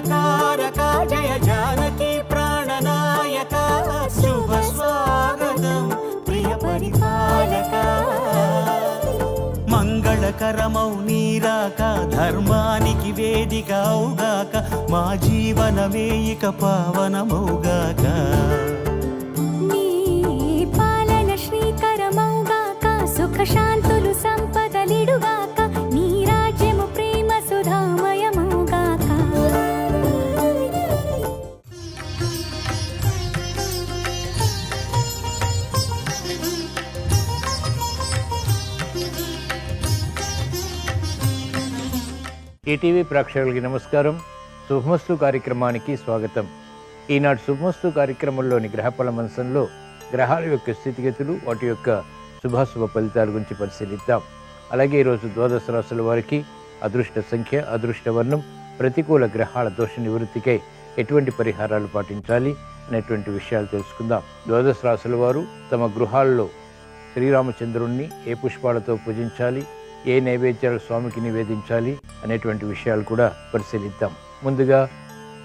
మంగళకారక జయ జానకి ప్రాణనాయక శుభ స్వాగతం ప్రియ పరిపాలక. మంగళకరమౌ నీరాక ధర్మానికి వేదిక అవుగాక మా జీవనమే ఇక పావనమౌగాక. సుఖ శాంతులు సంపదలిడుగాక నీ రాజ్యము ప్రేమ సుధామయముగాక. ఈటీవీ ప్రేక్షకులకి నమస్కారం. శుభమస్తు కార్యక్రమానికి స్వాగతం. ఈనాడు శుభమస్తు కార్యక్రమంలోని గ్రహఫల మంచంలో గ్రహాల యొక్క స్థితిగతులు, వాటి యొక్క శుభాశుభ ఫలితాల గురించి పరిశీలిద్దాం. అలాగే ఈరోజు ద్వాదశ రాశుల వారికి అదృష్ట సంఖ్య, అదృష్ట వర్ణం, ప్రతికూల గ్రహాల దోష నివృత్తికై ఎటువంటి పరిహారాలు పాటించాలి అనేటువంటి విషయాలు తెలుసుకుందాం. ద్వాదశ రాశుల వారు తమ గృహాల్లో శ్రీరామచంద్రుణ్ణి ఏ పుష్పాలతో పూజించాలి, ఏ నైవేద్యాలు స్వామికి నివేదించాలి అనేటువంటి విషయాలు కూడా పరిశీలిద్దాం. ముందుగా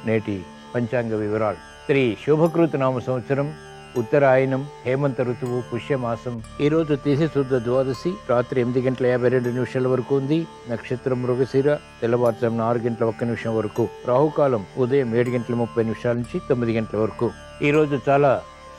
నేటి పంచాంగ వివరాలు. శ్రీ శోభకృత నామ సంవత్సరం, ఉత్తరాయణం, హేమంత ఋతువు, పుష్యమాసం. ఈరోజు తిథి శుద్ధ ద్వాదశి, రాత్రి 8:52 వరకు ఉంది. నక్షత్రం మృగశిర, తెల్లవారుజామున 6:01 వరకు. రాహుకాలం ఉదయం 7:30 నుంచి 9 వరకు. ఈరోజు చాలా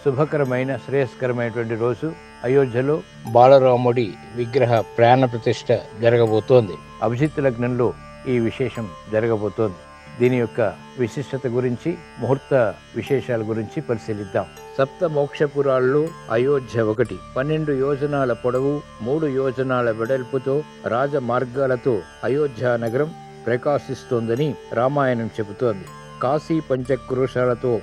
శుభకరమైన, శ్రేయస్కరమైనటువంటి రోజు. అయోధ్యలో బాలరాముడి విగ్రహ ప్రాణ ప్రతిష్ఠ జరగబోతోంది. అభిజిత్ లగ్నంలో ఈ విశేషం జరగబోతోంది. దీని యొక్క విశిష్టత గురించి, ముహూర్త విశేషాల గురించి పరిశీలిద్దాం. సప్త మోక్షపురాల్లో అయోధ్య ఒకటి. 12 యోజనాల పొడవు, 3 యోజనాల వెడల్పుతో రాజ మార్గాలతో అయోధ్య నగరం ప్రకాశిస్తోందని రామాయణం చెబుతోంది. కాశీ పంచక్రోశాలతో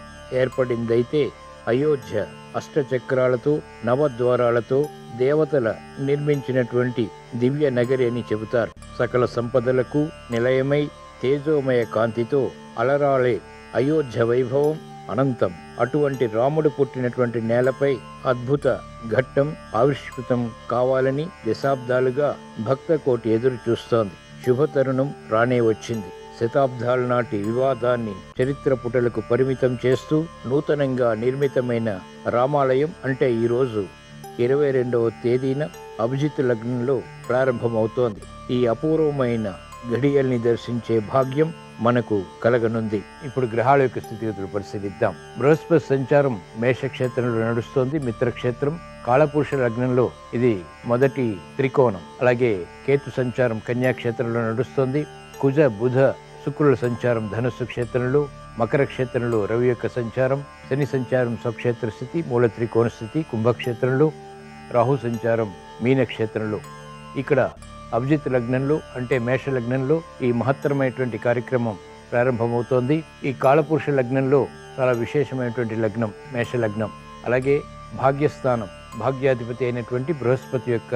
ఏర్పడిందైతే అయోధ్య అష్టచక్రాలతో, నవద్వారాలతో దేవతల నిర్మించినటువంటి దివ్య నగరి అని చెబుతారు. సకల సంపదలకు నిలయమై తేజోమయ కాంతితో అలరాళే అయోధ్య వైభవం అనంతం. అటువంటి రాముడు పుట్టినటువంటి నేలపై అద్భుత ఘట్టం ఆవిష్కృతం కావాలని దశాబ్దాలుగా భక్త కోటి ఎదురు చూస్తోంది. శుభతరుణం రానే వచ్చింది. శతాబ్దాల నాటి వివాదాన్ని చరిత్ర పుటలకు పరిమితం చేస్తూ నూతనంగా నిర్మితమైన రామాలయం అంటే ఈరోజు 22వ తేదీన అభిజిత్ లగ్నంలో ప్రారంభమవుతోంది. ఈ అపూర్వమైన ఘడియల్ని దర్శించే భాగ్యం మనకు కలగనుంది. ఇప్పుడు గ్రహాల యొక్క స్థితిగతులు పరిశీలిద్దాం. బృహస్పతి సంచారం మేషక్షేత్రంలో నడుస్తోంది. మిత్రక్షేత్రం కాళపురుష లగ్నంలో ఇది మొదటి త్రికోణం. అలాగే కేతు సంచారం కన్యాక్షేత్రంలో నడుస్తోంది. కుజ బుధ శుక్రుల సంచారం ధనుస్సు క్షేత్రంలో, మకర క్షేత్రంలో రవి యొక్క సంచారం, శని సంచారం స్వక్షేత్ర స్థితి మూల త్రికోణ స్థితి కుంభక్షేత్రంలో, రాహు సంచారం మీనక్షేత్రంలో. ఇక్కడ అభిజిత్ లగ్నంలో అంటే మేష లగ్నంలో ఈ మహత్తరమైనటువంటి కార్యక్రమం ప్రారంభమవుతోంది. ఈ కాళపురుష లగ్నంలో చాలా విశేషమైనటువంటి లగ్నం మేష లగ్నం. అలాగే భాగ్యస్థానం, భాగ్యాధిపతి అయినటువంటి బృహస్పతి యొక్క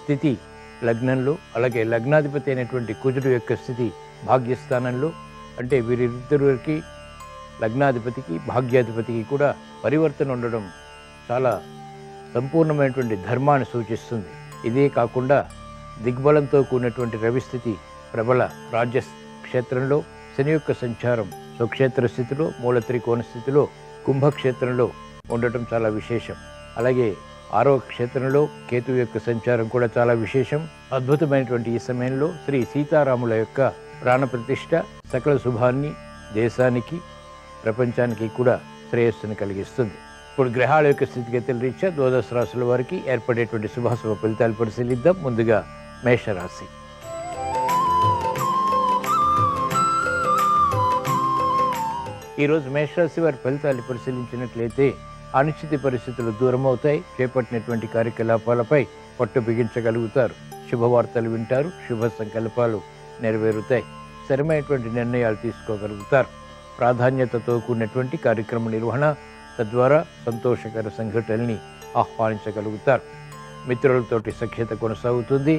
స్థితి లగ్నంలో, అలాగే లగ్నాధిపతి అయినటువంటి కుజుడు యొక్క స్థితి భాగ్యస్థానంలో. అంటే వీరిద్దరికి లగ్నాధిపతికి భాగ్యాధిపతికి కూడా పరివర్తన ఉండడం చాలా సంపూర్ణమైనటువంటి ధర్మాన్ని సూచిస్తుంది. ఇదే కాకుండా దిగ్బలంతో కూడినటువంటి రవిస్థితి ప్రబల రాజ్య క్షేత్రంలో, శని యొక్క సంచారం స్వక్షేత్ర స్థితిలో మూల త్రికోణ స్థితిలో కుంభక్షేత్రంలో ఉండటం చాలా విశేషం. అలాగే 6వ క్షేత్రంలో కేతు యొక్క సంచారం కూడా చాలా విశేషం. అద్భుతమైనటువంటి ఈ సమయంలో శ్రీ సీతారాముల యొక్క ప్రాణప్రతిష్ఠ సకల శుభాన్ని దేశానికి, ప్రపంచానికి కూడా శ్రేయస్సును కలిగిస్తుంది. ఇప్పుడు గ్రహాల యొక్క స్థితిగతుల రీత్యా ద్వాదశ రాశుల వారికి ఏర్పడేటువంటి శుభాశుభ ఫలితాలు పరిశీలిద్దాం. ముందుగా మేషరాశి. ఈరోజు మేషరాశి వారి ఫలితాలు పరిశీలించినట్లయితే అనిశ్చిత పరిస్థితులు దూరమవుతాయి. చేపట్టినటువంటి కార్యకలాపాలపై పట్టు బిగించగలుగుతారు. శుభవార్తలు వింటారు. శుభ సంకల్పాలు నెరవేరుతాయి. స్థిరమైనటువంటి నిర్ణయాలు తీసుకోగలుగుతారు. ప్రాధాన్యతతో కూడినటువంటి కార్యక్రమ నిర్వహణ, తద్వారా సంతోషకర సంఘటనల్ని ఆహ్వానించగలుగుతారు. మిత్రులతోటి సఖ్యత కొనసాగుతుంది.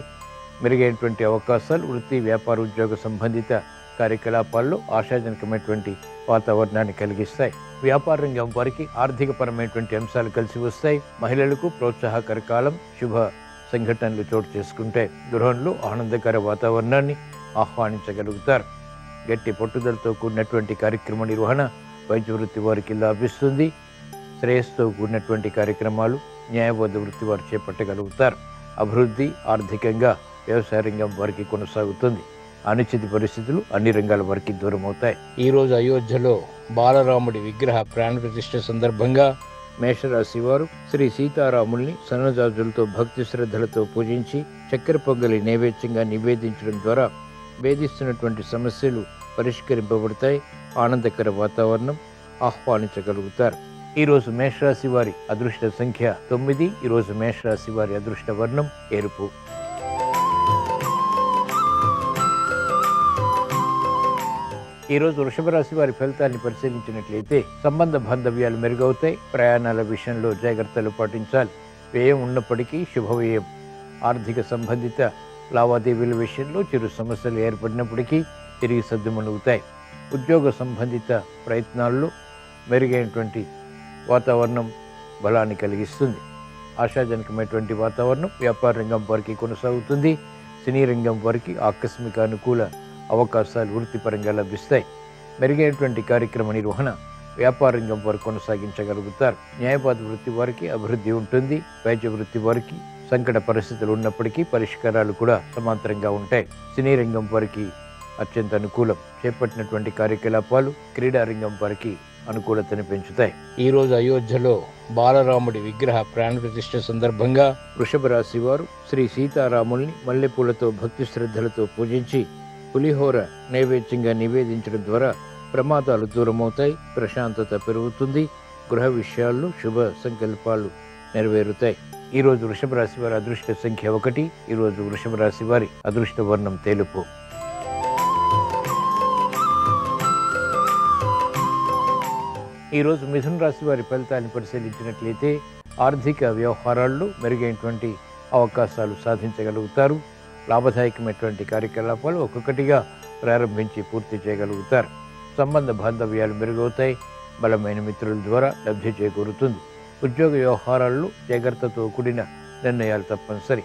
మెరుగైనటువంటి అవకాశాలు వృత్తి, వ్యాపార, ఉద్యోగ సంబంధిత కార్యకలాపాల్లో ఆశాజనకమైనటువంటి వాతావరణాన్ని కలిగిస్తాయి. వ్యాపార రంగం వారికి ఆర్థికపరమైనటువంటి అంశాలు కలిసి వస్తాయి. మహిళలకు ప్రోత్సాహకర కాలం. శుభ సంఘటనలు చోటు చేసుకుంటాయి. గృహంలో ఆనందకర వాతావరణాన్ని ఆహ్వానించగలుగుతారు. గట్టి పట్టుదలతో కూడినటువంటి కార్యక్రమ నిర్వహణ వైద్య వృత్తి వారికి లాభిస్తుంది. శ్రేయస్సుతో కూడినటువంటి కార్యక్రమాలు న్యాయబద్ధ వృత్తి వారు చేపట్టగలుగుతారు. అభివృద్ధి ఆర్థికంగా వ్యవసాయ రంగం వారికి కొనసాగుతుంది. అనిశ్చిత పరిస్థితులు అన్ని రంగాల వారికి దూరం అవుతాయి. ఈరోజు అయోధ్యలో బాలరాముడి విగ్రహ ప్రాణ ప్రతిష్ఠ సందర్భంగా మేషరాశి వారు శ్రీ సీతారాముల్ని సన్నజాజులతో భక్తి శ్రద్ధలతో పూజించి చక్కెర పొంగలి నైవేద్యంగా నివేదించడం ద్వారా వేధిస్తున్నటువంటి సమస్యలు పరిష్కరింపబడతాయి. ఆనందకర వాతావరణం ఆహ్వానించగలుగుతారు. ఈరోజు మేషరాశి వారి అదృష్ట సంఖ్య 9. ఈరోజు మేషరాశి వారి అదృష్ట వర్ణం ఎరుపు. ఈరోజు వృషభ రాశి వారి ఫలితాన్ని పరిశీలించినట్లయితే సంబంధ బాంధవ్యాలు మెరుగవుతాయి. ప్రయాణాల విషయంలో జాగ్రత్తలు పాటించాలి. వ్యయం ఉన్నప్పటికీ శుభవ్యయం. ఆర్థిక సంబంధిత లావాదేవీల విషయంలో చిరు సమస్యలు ఏర్పడినప్పటికీ తిరిగి సద్దుమణుగుతాయి. ఉద్యోగ సంబంధిత ప్రయత్నాల్లో మెరుగైనటువంటి వాతావరణం బలాన్ని కలిగిస్తుంది. ఆశాజనకమైనటువంటి వాతావరణం వ్యాపార రంగం వారికి కొనసాగుతుంది. సినీ రంగం వారికి ఆకస్మిక అనుకూల అవకాశాలు వృత్తిపరంగా లభిస్తాయి. మెరుగైనటువంటి కార్యక్రమ నిర్వహణ వ్యాపార రంగం వారు కొనసాగించగలుగుతారు. న్యాయవాద వృత్తి వారికి అభివృద్ధి ఉంటుంది. వైద్య వృత్తి వారికి సంకట పరిస్థితులు ఉన్నప్పటికీ పరిష్కారాలు కూడా సమాంతరంగా ఉంటాయి. సినీ రంగం వారికి అత్యంత అనుకూలం. చేపట్టినటువంటి కార్యకలాపాలు క్రీడా రంగం వారికి అనుకూలతను పెంచుతాయి. ఈ రోజు అయోధ్యలో బాలరాముడి విగ్రహ ప్రాణ ప్రతిష్ఠ సందర్భంగా వృషభ రాశి వారు శ్రీ సీతారాముల్ని మల్లెపూలతో భక్తి శ్రద్ధలతో పూజించి పులిహోర నైవేద్యంగా నివేదించడం ద్వారా ప్రమాదాలు దూరమవుతాయి. ప్రశాంతత పెరుగుతుంది. గృహ విషయాల్లో శుభ సంకల్పాలు నెరవేరుతాయి. ఈ రోజు వృషభ రాశి వారి అదృష్ట సంఖ్య 1. ఈ రోజు వృషభ రాశి వారి అదృష్ట వర్ణం తెలుపు. ఈరోజు మిథున రాశి వారి ఫలితాన్ని పరిశీలించినట్లయితే ఆర్థిక వ్యవహారాల్లో మెరుగైనటువంటి అవకాశాలు సాధించగలుగుతారు. లాభదాయకమైనటువంటి కార్యకలాపాలు ఒక్కొక్కటిగా ప్రారంభించి పూర్తి చేయగలుగుతారు. సంబంధ బాంధవ్యాలు మెరుగవుతాయి. బలమైన మిత్రుల ద్వారా లబ్ధి చేకూరుతుంది. ఉద్యోగ వ్యవహారాల్లో జాగ్రత్తతో కూడిన నిర్ణయాలు తప్పనిసరి.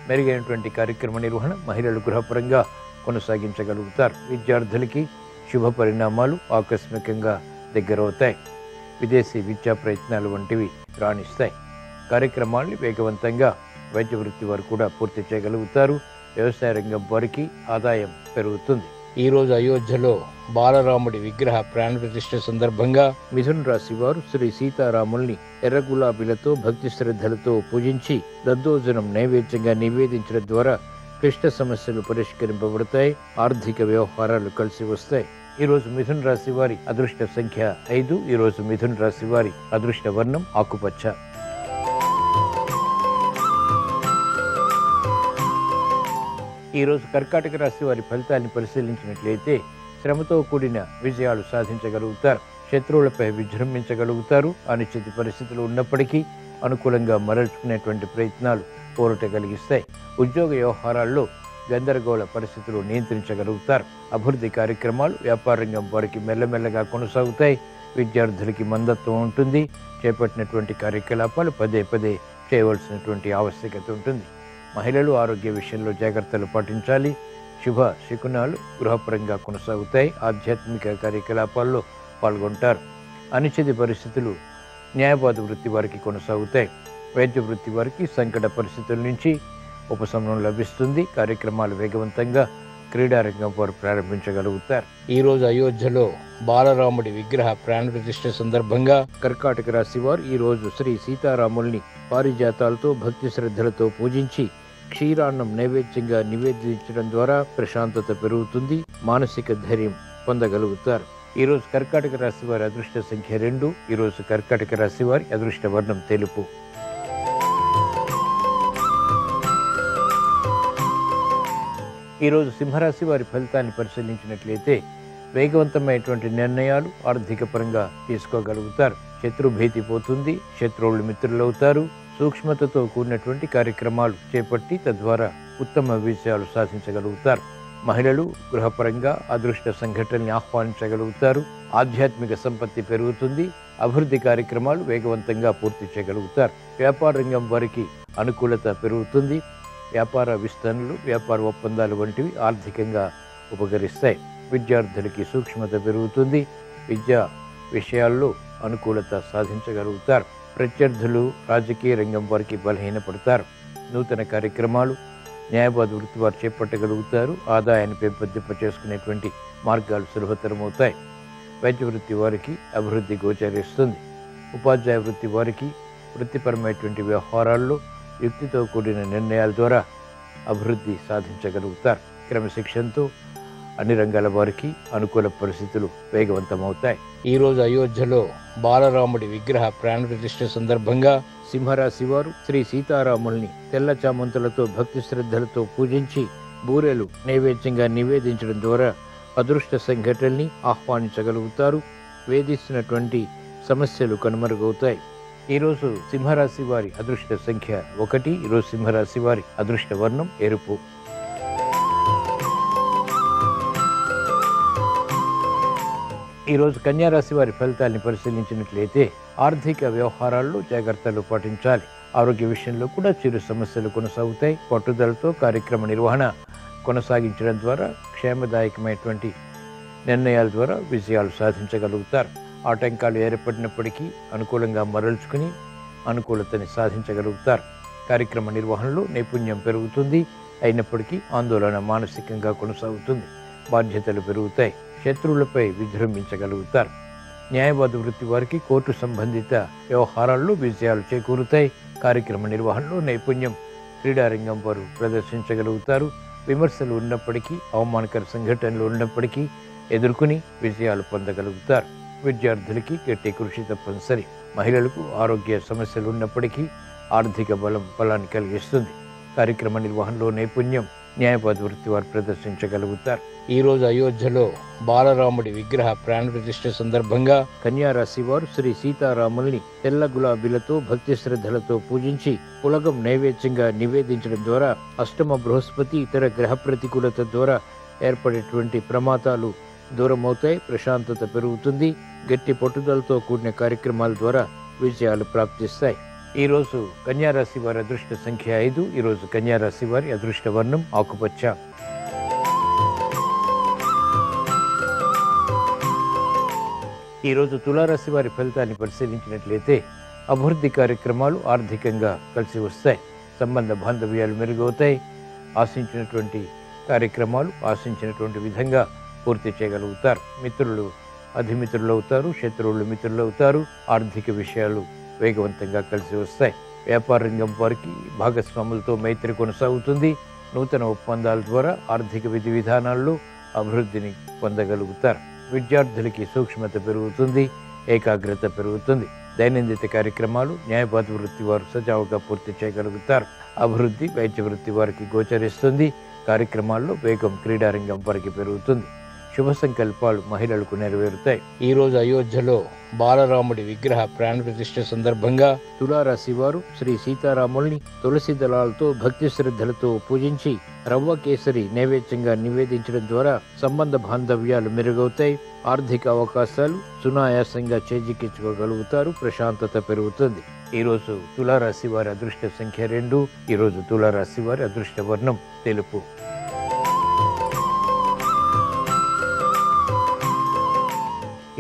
మెరుగైనటువంటి కార్యక్రమ నిర్వహణ మహిళలు గృహపరంగా కొనసాగించగలుగుతారు. విద్యార్థులకి శుభ పరిణామాలు ఆకస్మికంగా దగ్గరవుతాయి. విదేశీ విద్యా ప్రయత్నాలు వంటివి రాణిస్తాయి. కార్యక్రమాల్ని వేగవంతంగా వైద్య వృత్తి వారు కూడా పూర్తి చేయగలుగుతారు. వ్యవసాయ రంగం వారికి ఆదాయం పెరుగుతుంది. ఈ రోజు అయోధ్యలో బాలరాముడి విగ్రహ ప్రాణ ప్రతిష్ఠ సందర్భంగా మిథున రాశి వారు శ్రీ సీతారాముల్ని ఎర్ర గులాబీలతో భక్తి శ్రద్ధలతో పూజించి దద్దోజనం నైవేద్యంగా నివేదించడం ద్వారా క్లిష్ట సమస్యలు పరిష్కరింపబడతాయి. ఆర్థిక వ్యవహారాలు కలిసి వస్తాయి. ఈ రోజు మిథున రాశి వారి అదృష్ట సంఖ్య 5. ఈ రోజు మిథున రాశి వారి అదృష్ట వర్ణం ఆకుపచ్చ. ఈ రోజు కర్కాటక రాశి వారి ఫలితాన్ని పరిశీలించినట్లయితే శ్రమతో కూడిన విజయాలు సాధించగలుగుతారు. శత్రువులపై విజృంభించగలుగుతారు. అనిశ్చిత పరిస్థితులు ఉన్నప్పటికీ అనుకూలంగా మరల్చుకునేటువంటి ప్రయత్నాలు పోరాట కలిగిస్తాయి. ఉద్యోగ వ్యవహారాల్లో గందరగోళ పరిస్థితులు నియంత్రించగలుగుతారు. అభివృద్ధి కార్యక్రమాలు వ్యాపార రంగం వారికి మెల్లమెల్లగా కొనసాగుతాయి. విద్యార్థులకి మందత్వం ఉంటుంది. చేపట్టినటువంటి కార్యకలాపాలు పదే పదే చేయవలసినటువంటి ఆవశ్యకత ఉంటుంది. మహిళలు ఆరోగ్య విషయంలో జాగ్రత్తలు పాటించాలి. శుభ శకునాలు గృహపరంగా కొనసాగుతాయి. ఆధ్యాత్మిక కార్యకలాపాల్లో పాల్గొంటారు. అనిశ్చిత పరిస్థితులు న్యాయవాద వృత్తి వారికి కొనసాగుతాయి. వైద్య వృత్తి వారికి సంకట పరిస్థితుల నుంచి ఉపశమనం లభిస్తుంది. కార్యక్రమాలు వేగవంతంగా క్రీడారంగం వారు ప్రారంభించగలుగుతారు. ఈ రోజు అయోధ్యలో బాలరాముడి విగ్రహ ప్రాణ ప్రతిష్ఠ సందర్భంగా కర్కాటక రాశి వారు ఈ రోజు శ్రీ సీతారాముల్ని పారిజాతాలతో భక్తి శ్రద్ధలతో పూజించి క్షీరాన్నం నైవేద్యంగా నివేదించడం ద్వారా ప్రశాంతత పెరుగుతుంది. మానసిక ధైర్యం పొందగలుగుతారు. ఈ రోజు కర్కాటక రాశి వారి అదృష్ట సంఖ్య 2. ఈ రోజు కర్కాటక రాశి వారి అదృష్ట వర్ణం తెలుపు. ఈరోజు సింహరాశి వారి ఫలితాన్ని పరిశీలించినట్లయితే వేగవంతమైనటువంటి నిర్ణయాలు ఆర్థిక పరంగా తీసుకోగలుగుతారు. శత్రుభీతి పోతుంది. శత్రువులు మిత్రులవుతారు. సూక్ష్మతతో కూడినటువంటి కార్యక్రమాలు చేపట్టి తద్వారా ఉత్తమ విజయాలు సాధించగలుగుతారు. మహిళలు గృహపరంగా అదృష్ట సంఘటనల్ని ఆహ్వానించగలుగుతారు. ఆధ్యాత్మిక సంపత్తి పెరుగుతుంది. అభివృద్ధి కార్యక్రమాలు వేగవంతంగా పూర్తి చేయగలుగుతారు. వ్యాపార రంగం వారికి అనుకూలత పెరుగుతుంది. వ్యాపార విస్తరణలు, వ్యాపార ఒప్పందాలు వంటివి ఆర్థికంగా ఉపకరిస్తాయి. విద్యార్థులకి సూక్ష్మత పెరుగుతుంది. విద్యా విషయాల్లో అనుకూలత సాధించగలుగుతారు. ప్రత్యర్థులు రాజకీయ రంగం వారికి బలహీనపడతారు. నూతన కార్యక్రమాలు న్యాయవాద వృత్తి వారు చేపట్టగలుగుతారు. ఆదాయాన్ని పెంపొందింప చేసుకునేటువంటి మార్గాలు సులభతరమవుతాయి. వైద్య వృత్తి వారికి అభివృద్ధి గోచరిస్తుంది. ఉపాధ్యాయ వృత్తి వారికి వృత్తిపరమైనటువంటి వ్యవహారాల్లో యుక్తితో కూడిన నిర్ణయాల ద్వారా అభివృద్ధి సాధించగలుగుతారు. క్రమశిక్షణతో అన్ని రంగాల వారికి అనుకూల పరిస్థితులు వేగవంతమవుతాయి. ఈరోజు అయోధ్యలో బాలరాముడి విగ్రహ ప్రాణ ప్రతిష్ఠ సందర్భంగా సింహరాశి వారు శ్రీ సీతారాముల్ని తెల్ల చామంతులతో భక్తి శ్రద్ధలతో పూజించి బూరెలు నైవేద్యంగా నివేదించడం ద్వారా అదృష్ట సంఘటనల్ని ఆహ్వానించగలుగుతారు. వేధిస్తున్నటువంటి సమస్యలు కనుమరుగవుతాయి. ఈరోజు సింహరాశి వారి అదృష్ట సంఖ్య 1. ఈరోజు సింహరాశి వారి అదృష్ట వర్ణం ఎరుపు. ఈరోజు కన్యారాశి వారి ఫలితాన్ని పరిశీలించినట్లయితే ఆర్థిక వ్యవహారాల్లో జాగ్రత్తలు పాటించాలి. ఆరోగ్య విషయంలో కూడా చిరు సమస్యలు కొనసాగుతాయి. పట్టుదలతో కార్యక్రమ నిర్వహణ కొనసాగించడం ద్వారా క్షేమదాయకమైనటువంటి నిర్ణయాల ద్వారా విజయాలు సాధించగలుగుతారు. ఆటంకాలు ఏర్పడినప్పటికీ అనుకూలంగా మరల్చుకుని అనుకూలతని సాధించగలుగుతారు. కార్యక్రమ నిర్వహణలో నైపుణ్యం పెరుగుతుంది. అయినప్పటికీ ఆందోళన మానసికంగా కొనసాగుతుంది. బాధ్యతలు పెరుగుతాయి. శత్రువులపై విజృంభించగలుగుతారు. న్యాయవాద వృత్తి వారికి కోర్టు సంబంధిత వ్యవహారాల్లో విజయాలు చేకూరుతాయి. కార్యక్రమ నిర్వహణలో నైపుణ్యం క్రీడారంగం వారు ప్రదర్శించగలుగుతారు. విమర్శలు ఉన్నప్పటికీ, అవమానకర సంఘటనలు ఉన్నప్పటికీ ఎదుర్కొని విజయాలు పొందగలుగుతారు. విద్యార్థులకి గట్టి కృషి తప్పనిసరి. మహిళలకు ఆరోగ్య సమస్యలు ఉన్నప్పటికీ ఆర్థిక బలాన్ని కలిగిస్తుంది. కార్యక్రమ నిర్వహణలో నైపుణ్యం న్యాయవాద వృత్తి వారు ప్రదర్శించగలుగుతారు. ఈరోజు అయోధ్యలో బాలరాముడి విగ్రహ ప్రాణ ప్రతిష్ఠ సందర్భంగా కన్యారాశి వారు శ్రీ సీతారాముల్ని తెల్ల గులాబీలతో భక్తి శ్రద్ధలతో పూజించి పులగం నైవేద్యంగా నివేదించడం ద్వారా అష్టమ బృహస్పతి ఇతర గ్రహ ప్రతికూలత ద్వారా ఏర్పడేటువంటి ప్రమాదాలు దూరమవుతాయి. ప్రశాంతత పెరుగుతుంది. గట్టి పట్టుదలతో కూడిన కార్యక్రమాల ద్వారా విజయాలు ప్రాప్తిస్తాయి. ఈరోజు కన్యారాశి వారి అదృష్ట సంఖ్య 5. ఈరోజు కన్యారాశి వారి అదృష్ట వర్ణం ఆకుపచ్చ. ఈరోజు తులారాశి వారి ఫలితాన్ని పరిశీలించినట్లయితే అభివృద్ధి కార్యక్రమాలు ఆర్థికంగా కలిసి వస్తాయి. సంబంధ బాంధవ్యాలు మెరుగవుతాయి. ఆశించినటువంటి కార్యక్రమాలు ఆశించినటువంటి విధంగా పూర్తి చేయగలుగుతారు. మిత్రులు అధిమిత్రులు అవుతారు. శత్రువులు మిత్రులు అవుతారు. ఆర్థిక విషయాలు వేగవంతంగా కలిసి వస్తాయి. వ్యాపార రంగం వారికి భాగస్వాములతో మైత్రి కొనసాగుతుంది. నూతన ఒప్పందాల ద్వారా ఆర్థిక విధి విధానాల్లో అభివృద్ధిని పొందగలుగుతారు. విద్యార్థులకి సూక్ష్మత పెరుగుతుంది. ఏకాగ్రత పెరుగుతుంది. దైనందిన కార్యక్రమాలు న్యాయవాద వృత్తి వారు సజావుగా పూర్తి చేయగలుగుతారు. అభివృద్ధి వైద్య వృత్తి వారికి గోచరిస్తుంది. కార్యక్రమాల్లో వేగం క్రీడారంగం వారికి పెరుగుతుంది. శుభ సంకల్పాలు మహిళలకు నెరవేరుతాయి. ఈరోజు అయోధ్యలో బాలరాముడి విగ్రహ ప్రాణ ప్రతిష్ఠ సందర్భంగా తులారాశి వారు శ్రీ సీతారాముల్ని తులసి దళాలతో భక్తి శ్రద్ధలతో పూజించి రవ్వ కేసరి నైవేద్యంగా నివేదించడం ద్వారా సంబంధ బాంధవ్యాలు మెరుగవుతాయి. ఆర్థిక అవకాశాలు సునాయాసంగా చేజిక్కించుకోగలుగుతారు. ప్రశాంతత పెరుగుతుంది. ఈరోజు తులారాశి వారి అదృష్ట సంఖ్య 2. ఈరోజు తులారాశి వారి అదృష్ట వర్ణం తెలుపు.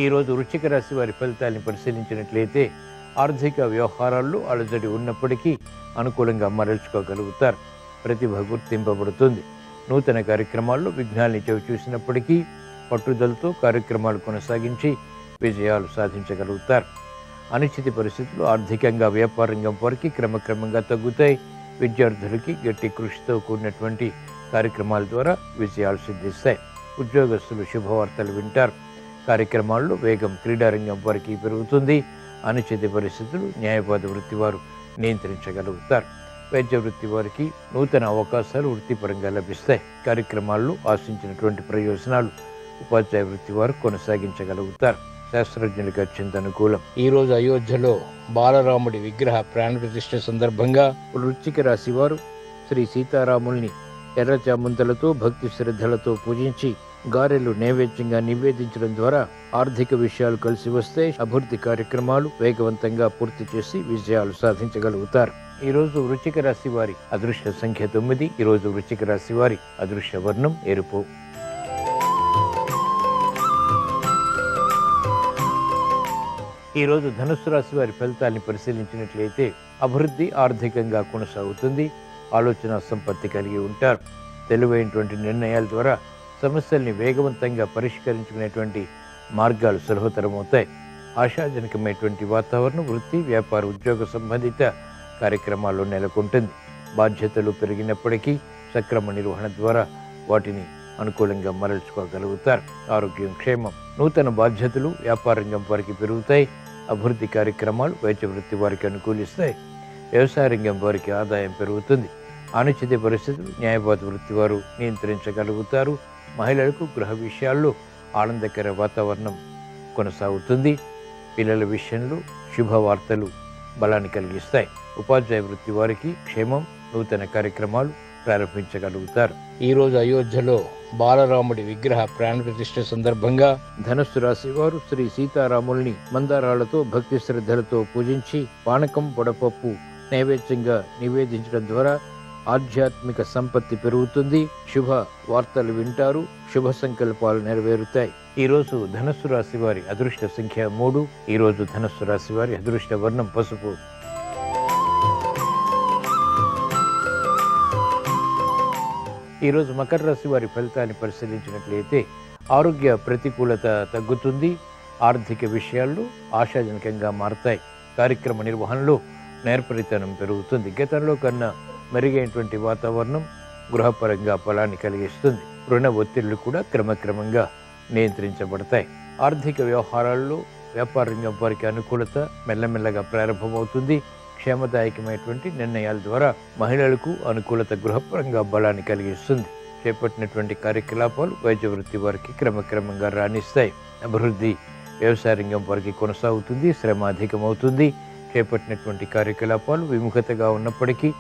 ఈరోజు వృశ్చిక రాశి వారి ఫలితాన్ని పరిశీలించినట్లయితే ఆర్థిక వ్యవహారాల్లో అలజడి ఉన్నప్పటికీ అనుకూలంగా మరల్చుకోగలుగుతారు. ప్రతిభ గుర్తింపబడుతుంది. నూతన కార్యక్రమాల్లో విఘ్నాల్ని చవిచూసినప్పటికీ పట్టుదలతో కార్యక్రమాలు కొనసాగించి విజయాలు సాధించగలుగుతారు. అనిశ్చిత పరిస్థితులు ఆర్థికంగా వ్యాపార రంగం వారికి క్రమక్రమంగా తగ్గుతాయి. విద్యార్థులకి గట్టి కృషితో కూడినటువంటి కార్యక్రమాల ద్వారా విజయాలు సిద్ధిస్తాయి. ఉద్యోగస్తులు శుభవార్తలు వింటారు. కార్యక్రమాల్లో వేగం క్రీడారంగం వారికి పెరుగుతుంది. అనిశ్చిత పరిస్థితులు న్యాయవాద వృత్తి వారు నియంత్రించగలుగుతారు. వైద్య వృత్తి వారికి నూతన అవకాశాలు వృత్తిపరంగా లభిస్తాయి. కార్యక్రమాల్లో ఆశించినటువంటి ప్రయోజనాలు ఉపాధ్యాయ వృత్తి వారు కొనసాగించగలుగుతారు. శాస్త్రజ్ఞులకు అత్యంత అనుకూలం. ఈరోజు అయోధ్యలో బాలరాముడి విగ్రహ ప్రాణ ప్రతిష్ఠ సందర్భంగా వృశ్చిక రాశి వారు శ్రీ సీతారాముల్ని ఎర్ర చామంతులతో భక్తి శ్రద్ధలతో పూజించి గారెలు నైవేద్యంగా నివేదించడం ద్వారా ఆర్థిక విషయాలు కలిసి వస్తే అభివృద్ధి కార్యక్రమాలు వేగవంతంగా పూర్తి చేసి విజయాలు సాధించగలుగుతారు. ఈరోజు వృశ్చిక రాశి వారి అదృష్ట సంఖ్య 9. ఈరోజు వృశ్చిక రాశి వారి అదృష్ట వర్ణం ఎరుపు. ఈరోజు ధనుస్సు రాశి వారి ఫలితాన్ని పరిశీలించినట్లయితే అభివృద్ధి ఆర్థికంగా కొనసాగుతుంది. ఆలోచన సంపత్తి కలిగి ఉంటారు. తెలివైనటువంటి నిర్ణయాల ద్వారా సమస్యల్ని వేగవంతంగా పరిష్కరించుకునేటువంటి మార్గాలు సులభతరమవుతాయి. ఆశాజనకమైనటువంటి వాతావరణం వృత్తి, వ్యాపార, ఉద్యోగ సంబంధిత కార్యక్రమాల్లో నెలకొంటుంది. బాధ్యతలు పెరిగినప్పటికీ సక్రమ నిర్వహణ ద్వారా వాటిని అనుకూలంగా మరల్చుకోగలుగుతారు. ఆరోగ్యం, క్షేమం. నూతన బాధ్యతలు వ్యాపార రంగం వారికి పెరుగుతాయి. అభివృద్ధి కార్యక్రమాలు వైద్య వృత్తి వారికి అనుకూలిస్తాయి. వ్యవసాయ రంగం వారికి ఆదాయం పెరుగుతుంది. అనిశ్చిత పరిస్థితులు న్యాయవాద వృత్తి వారు నియంత్రించగలుగుతారు. మహిళలకు గృహ విషయాల్లో ఆనందకర వాతావరణం కొనసాగుతుంది. పిల్లల విషయంలో శుభవార్తలు బలాన్ని కలిగిస్తాయి. ఉపాధ్యాయ వృత్తి వారికి క్షేమం, నూతన కార్యక్రమాలు ప్రారంభించగలుగుతారు. ఈరోజు అయోధ్యలో బాలరాముడి విగ్రహ ప్రాణ ప్రతిష్ఠ సందర్భంగా ధనుస్సు రాశి వారు శ్రీ సీతారాముల్ని మందారాలతో భక్తి శ్రద్ధలతో పూజించి పానకం, వడపప్పు నైవేద్యంగా నివేదించడం ద్వారా ఆధ్యాత్మిక సంపత్తి పెరుగుతుంది. శుభ వార్తలు వింటారు. శుభ సంకల్పాలు నెరవేరుతాయి. ఈరోజు ధనుస్సు రాశి వారి అదృష్ట సంఖ్య 3. ఈరోజు ధనుస్సు రాశి వారి అదృష్ట వర్ణం పసుపు. ఈరోజు మకర రాశి వారి ఫలితాన్ని పరిశీలించినట్లయితే ఆరోగ్య ప్రతికూలత తగ్గుతుంది. ఆర్థిక విషయాల్లో ఆశాజనకంగా మారతాయి. కార్యక్రమ నిర్వహణలో నేర్పరితనం పెరుగుతుంది. గతంలో కన్నా మెరుగైనటువంటి వాతావరణం గృహపరంగా ఫలాన్ని కలిగిస్తుంది. రుణ ఒత్తిళ్లు కూడా క్రమక్రమంగా నియంత్రించబడతాయి. ఆర్థిక వ్యవహారాల్లో వ్యాపార రంగం వారికి అనుకూలత మెల్లమెల్లగా ప్రారంభమవుతుంది. క్షేమదాయకమైనటువంటి నిర్ణయాల ద్వారా మహిళలకు అనుకూలత గృహపరంగా బలాన్ని కలిగిస్తుంది. చేపట్టినటువంటి కార్యకలాపాలు వైద్య వృత్తి వారికి క్రమక్రమంగా రాణిస్తాయి. అభివృద్ధి వ్యవసాయ రంగం వారికి కొనసాగుతుంది. శ్రమ అధికమవుతుంది. చేపట్టినటువంటి కార్యకలాపాలు విముఖతగా ఉన్నప్పటికీ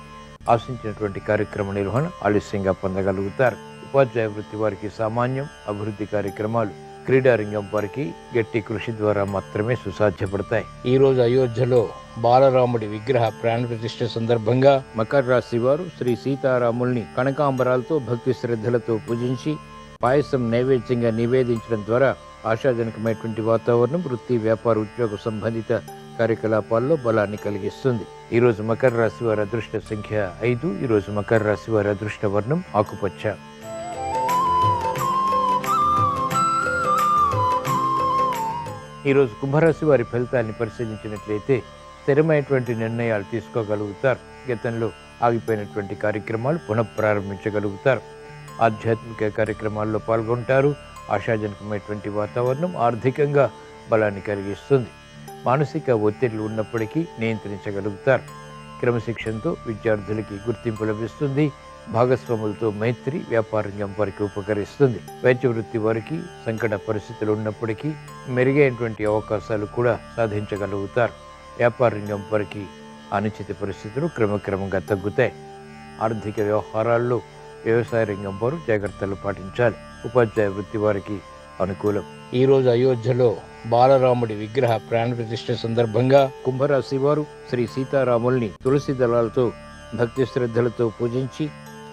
ఆశించినటువంటి కార్యక్రమ నిర్వహణ ఆలస్యంగా పొందగలుగుతారు. ఉపాధ్యాయ వృత్తి వారికి సామాన్యం. అభివృద్ధి కార్యక్రమాలు క్రీడా రంగం వారికి గట్టి కృషి ద్వారా మాత్రమే సుసాధ్యపడతాయి. ఈ రోజు అయోధ్యలో బాలరాముడి విగ్రహ ప్రాణ ప్రతిష్ఠ సందర్భంగా మకర రాశి వారు శ్రీ సీతారాముల్ని కనకాంబరాలతో భక్తి శ్రద్ధలతో పూజించి పాయసం నైవేద్యంగా నివేదించడం ద్వారా ఆశాజనకమైనటువంటి వాతావరణం వృత్తి, వ్యాపార, ఉద్యోగ సంబంధిత కార్యకలాపాల్లో బలాన్ని కలిగిస్తుంది. ఈరోజు మకర రాశి వారి అదృష్ట సంఖ్య 5. ఈరోజు మకర రాశి వారి అదృష్ట వర్ణం ఆకుపచ్చ. ఈరోజు కుంభరాశి వారి ఫలితాన్ని పరిశీలించినట్లయితే స్థిరమైనటువంటి నిర్ణయాలు తీసుకోగలుగుతారు. గతంలో ఆగిపోయినటువంటి కార్యక్రమాలు పునఃప్రారంభించగలుగుతారు. ఆధ్యాత్మిక కార్యక్రమాల్లో పాల్గొంటారు. ఆశాజనకమైనటువంటి వాతావరణం ఆర్థికంగా బలాన్ని కలిగిస్తుంది. మానసిక ఒత్తిళ్లు ఉన్నప్పటికీ నియంత్రించగలుగుతారు. క్రమశిక్షణతో విద్యార్థులకి గుర్తింపు లభిస్తుంది. భాగస్వాములతో మైత్రి వ్యాపార రంగం వారికి ఉపకరిస్తుంది. వైద్య వృత్తి వారికి సంకట పరిస్థితులు ఉన్నప్పటికీ మెరుగైనటువంటి అవకాశాలు కూడా సాధించగలుగుతారు. వ్యాపార రంగం వారికి అనిశ్చిత పరిస్థితులు క్రమక్రమంగా తగ్గుతాయి. ఆర్థిక వ్యవహారాల్లో వ్యవసాయ రంగం వారు జాగ్రత్తలు పాటించాలి. ఉపాధ్యాయ వృత్తి వారికి అనుకూలం. ఈ రోజు అయోధ్యలో బాలరాముడి విగ్రహ ప్రాణ ప్రతిష్ఠ సందర్భంగా కుంభరాశి వారు శ్రీ సీతారాముల్ని తులసి దళాలతో భక్తి శ్రద్ధలతో పూజించి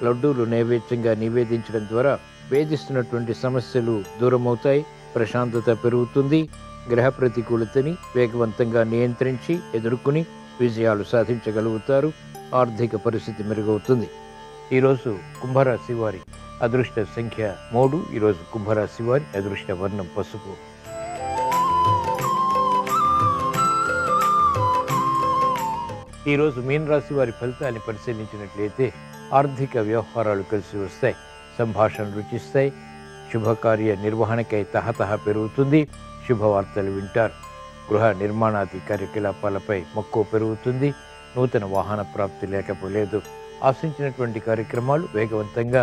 లడ్డూలు నైవేద్యంగా నివేదించడం ద్వారా వేధిస్తున్నటువంటి సమస్యలు దూరమవుతాయి. ప్రశాంతత పెరుగుతుంది. గ్రహ ప్రతికూలతని వేగవంతంగా నియంత్రించి ఎదుర్కొని విజయాలు సాధించగలుగుతారు. ఆర్థిక పరిస్థితి మెరుగవుతుంది. ఈరోజు కుంభరాశి వారి అదృష్ట సంఖ్య 3. ఈరోజు కుంభరాశి వారి అదృష్ట వర్ణం పసుపు. ఈరోజు మీనరాశి వారి ఫలితాన్ని పరిశీలించినట్లయితే ఆర్థిక వ్యవహారాలు కలిసి వస్తాయి. సంభాషణలు రుచిస్తాయి. శుభకార్య నిర్వహణకై తహతహ పెరుగుతుంది. శుభవార్తలు వింటారు. గృహ నిర్మాణాది కార్యకలాపాలపై మక్కువ పెరుగుతుంది. నూతన వాహన ప్రాప్తి లేకపోలేదు. ఆశించినటువంటి కార్యక్రమాలు వేగవంతంగా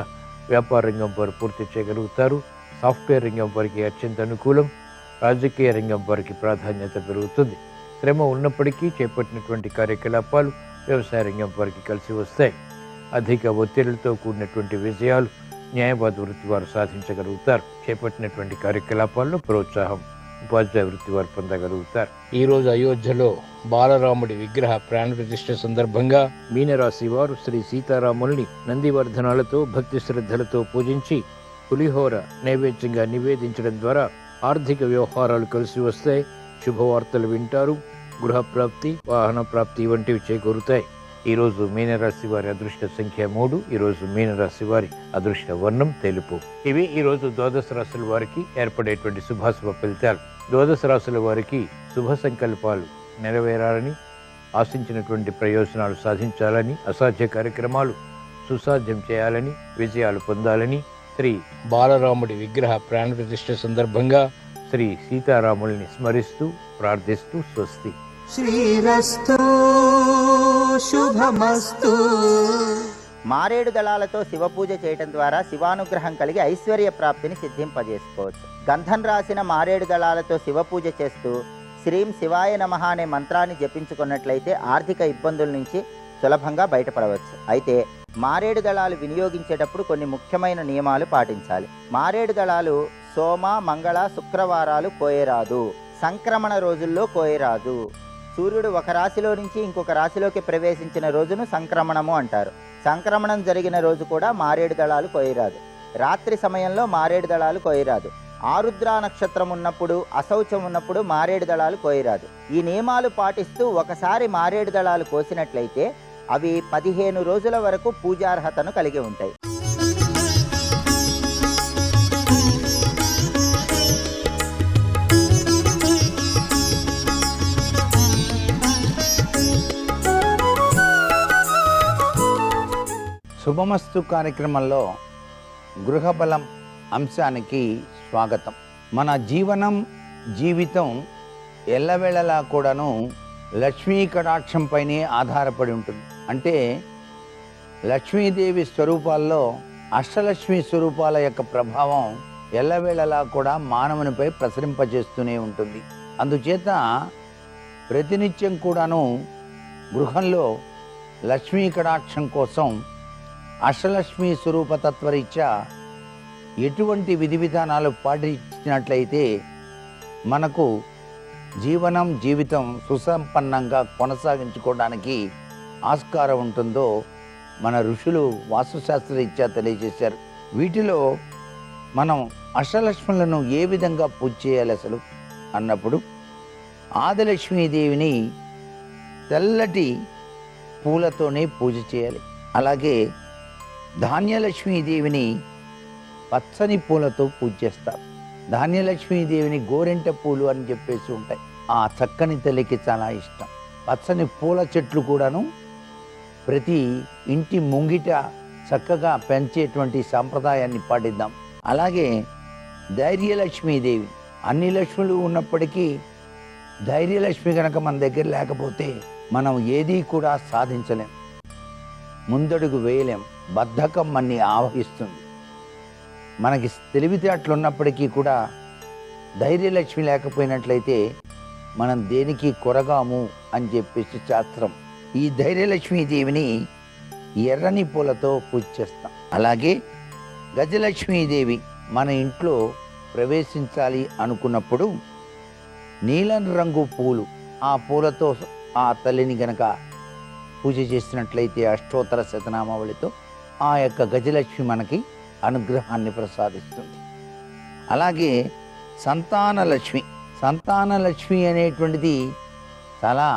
వ్యాపార రంగం వారు పూర్తి చేయగలుగుతారు. సాఫ్ట్వేర్ రంగం వారికి అత్యంత అనుకూలం. రాజకీయ రంగం వారికి ప్రాధాన్యత పెరుగుతుంది. శ్రమ ఉన్నప్పటికీ చేపట్టినటువంటి కార్యకలాపాలు వ్యవసాయ రంగం వారికి కలిసి వస్తాయి. అధిక ఒత్తిళ్లతో కూడినటువంటి విజయాలు న్యాయవాద వృత్తి వారు సాధించగలుగుతారు. చేపట్టినటువంటి కార్యకలాపాల్లో ప్రోత్సాహం ఉపాధ్యాయ వృత్తి వారు పొందగలుగుతారు. ఈ రోజు అయోధ్యలో బాలరాముడి విగ్రహ ప్రాణ ప్రతిష్ఠ సందర్భంగా మీనరాశి వారు శ్రీ సీతారాముల్ని నందివర్ధనాలతో భక్తి శ్రద్ధలతో పూజించి పులిహోర నైవేద్యంగా నివేదించడం ద్వారా ఆర్థిక వ్యవహారాలు కలిసి వస్తాయి. శుభవార్తలు వింటారు. గృహప్రాప్తి, వాహన ప్రాప్తి వంటివి చేకూరుతాయి. ఈరోజు మీనరాశి వారి అదృష్ట సంఖ్య 3. ఈరోజు మీనరాశి వారి అదృష్ట వర్ణం తెలుపు. ఇవి ఈరోజు ద్వాదశ రాశుల వారికి ఏర్పడేటువంటి శుభాశుభ ఫలితాలు. ద్వాదశ రాశుల వారికి శుభ సంకల్పాలు నెరవేరాలని, ఆశించినటువంటి ప్రయోజనాలు సాధించాలని, అసాధ్య కార్యక్రమాలు సుసాధ్యం చేయాలని, విజయాలు పొందాలని శ్రీ బాలరాముడి విగ్రహ ప్రాణ ప్రతిష్ఠ సందర్భంగా శ్రీ సీతారాముల్ని స్మరిస్తూ ప్రార్థిస్తూ స్వస్తి. శ్రీరస్తు శుభమస్తు. మారేడు దళాలతో శివ పూజ చేయటం ద్వారా శివానుగ్రహం కలిగి ఐశ్వర్య ప్రాప్తిని సిద్ధింపజేసుకోవచ్చు. గంధం రాసిన మారేడు దళాలతో శివ పూజ చేస్తూ శ్రీం శివాయ నమః అనే మంత్రాన్ని జపించుకున్నట్లయితే ఆర్థిక ఇబ్బందుల నుంచి సులభంగా బయటపడవచ్చు. అయితే మారేడు దళాలు వినియోగించేటప్పుడు కొన్ని ముఖ్యమైన నియమాలు పాటించాలి. మారేడు దళాలు సోమ, మంగళ, శుక్రవారాలు కోయరాదు. సంక్రమణ రోజుల్లో కోయరాదు. సూర్యుడు ఒక రాశిలో నుంచి ఇంకొక రాశిలోకి ప్రవేశించిన రోజును సంక్రమణము అంటారు. సంక్రమణం జరిగిన రోజు కూడా మారేడు దళాలు కోయరాదు. రాత్రి సమయంలో మారేడు దళాలు కోయరాదు. ఆరుద్ర నక్షత్రం ఉన్నప్పుడు, అశౌచం ఉన్నప్పుడు మారేడు దళాలు కోయరాదు. ఈ నియమాలు పాటిస్తూ ఒకసారి మారేడు దళాలు కోసినట్లయితే అవి 15 రోజుల వరకు పూజార్హతను కలిగి ఉంటాయి. శుభమస్తు కార్యక్రమంలో గృహబలం అంశానికి స్వాగతం. మన జీవితం ఎల్లవేళలా కూడాను లక్ష్మీ కటాక్షంపైనే ఆధారపడి ఉంటుంది. అంటే లక్ష్మీదేవి స్వరూపాల్లో అష్టలక్ష్మి స్వరూపాల యొక్క ప్రభావం ఎల్లవేళలా కూడా మానవునిపై ప్రసరింపజేస్తూనే ఉంటుంది. అందుచేత ప్రతినిత్యం కూడాను గృహంలో లక్ష్మీ కటాక్షం కోసం అష్టలక్ష్మి స్వరూపతత్వరీత్యా ఎటువంటి విధి విధానాలు పాటించినట్లయితే మనకు జీవితం సుసంపన్నంగా కొనసాగించుకోవడానికి ఆస్కారం ఉంటుందో మన ఋషులు వాస్తుశాస్త్రరీత్యా తెలియజేశారు. వీటిలో మనం అష్టలక్ష్ములను ఏ విధంగా పూజ చేయాలి అసలు అన్నప్పుడు, ఆదిలక్ష్మీదేవిని తెల్లటి పూలతోనే పూజ చేయాలి. అలాగే ధాన్యలక్ష్మీదేవిని పచ్చని పూలతో పూజ చేస్తారు. ధాన్యలక్ష్మీదేవిని గోరెంట పూలు అని చెప్పేసి ఉంటాయి. ఆ చక్కని తల్లికి చాలా ఇష్టం. పచ్చని పూల చెట్లు కూడాను ప్రతి ఇంటి ముంగిట చక్కగా పెంచేటువంటి సాంప్రదాయాన్ని పాటిద్దాం. అలాగే ధైర్యలక్ష్మీదేవి, అన్ని లక్ష్ములు ఉన్నప్పటికీ ధైర్యలక్ష్మి కనుక మన దగ్గర లేకపోతే మనం ఏదీ కూడా సాధించలేం, ముందడుగు వేయలేం. బద్ధకం మన్ని ఆవహిస్తుంది. మనకి తెలివితేటలు ఉన్నప్పటికీ కూడా ధైర్యలక్ష్మి లేకపోయినట్లయితే మనం దేనికి కొరగాము అని చెప్పేసి శాస్త్రం. ఈ ధైర్యలక్ష్మీదేవిని ఎర్రని పూలతో పూజ చేస్తాం. అలాగే గజలక్ష్మీదేవి మన ఇంట్లో ప్రవేశించాలి అనుకున్నప్పుడు నీలం రంగు పూలు, ఆ పూలతో ఆ తల్లిని గనక పూజ చేసినట్లయితే అష్టోత్తర శతనామావళితో ఆ యొక్క గజలక్ష్మి మనకి అనుగ్రహాన్ని ప్రసాదిస్తుంది. అలాగే సంతానలక్ష్మి అనేటువంటిది చాలా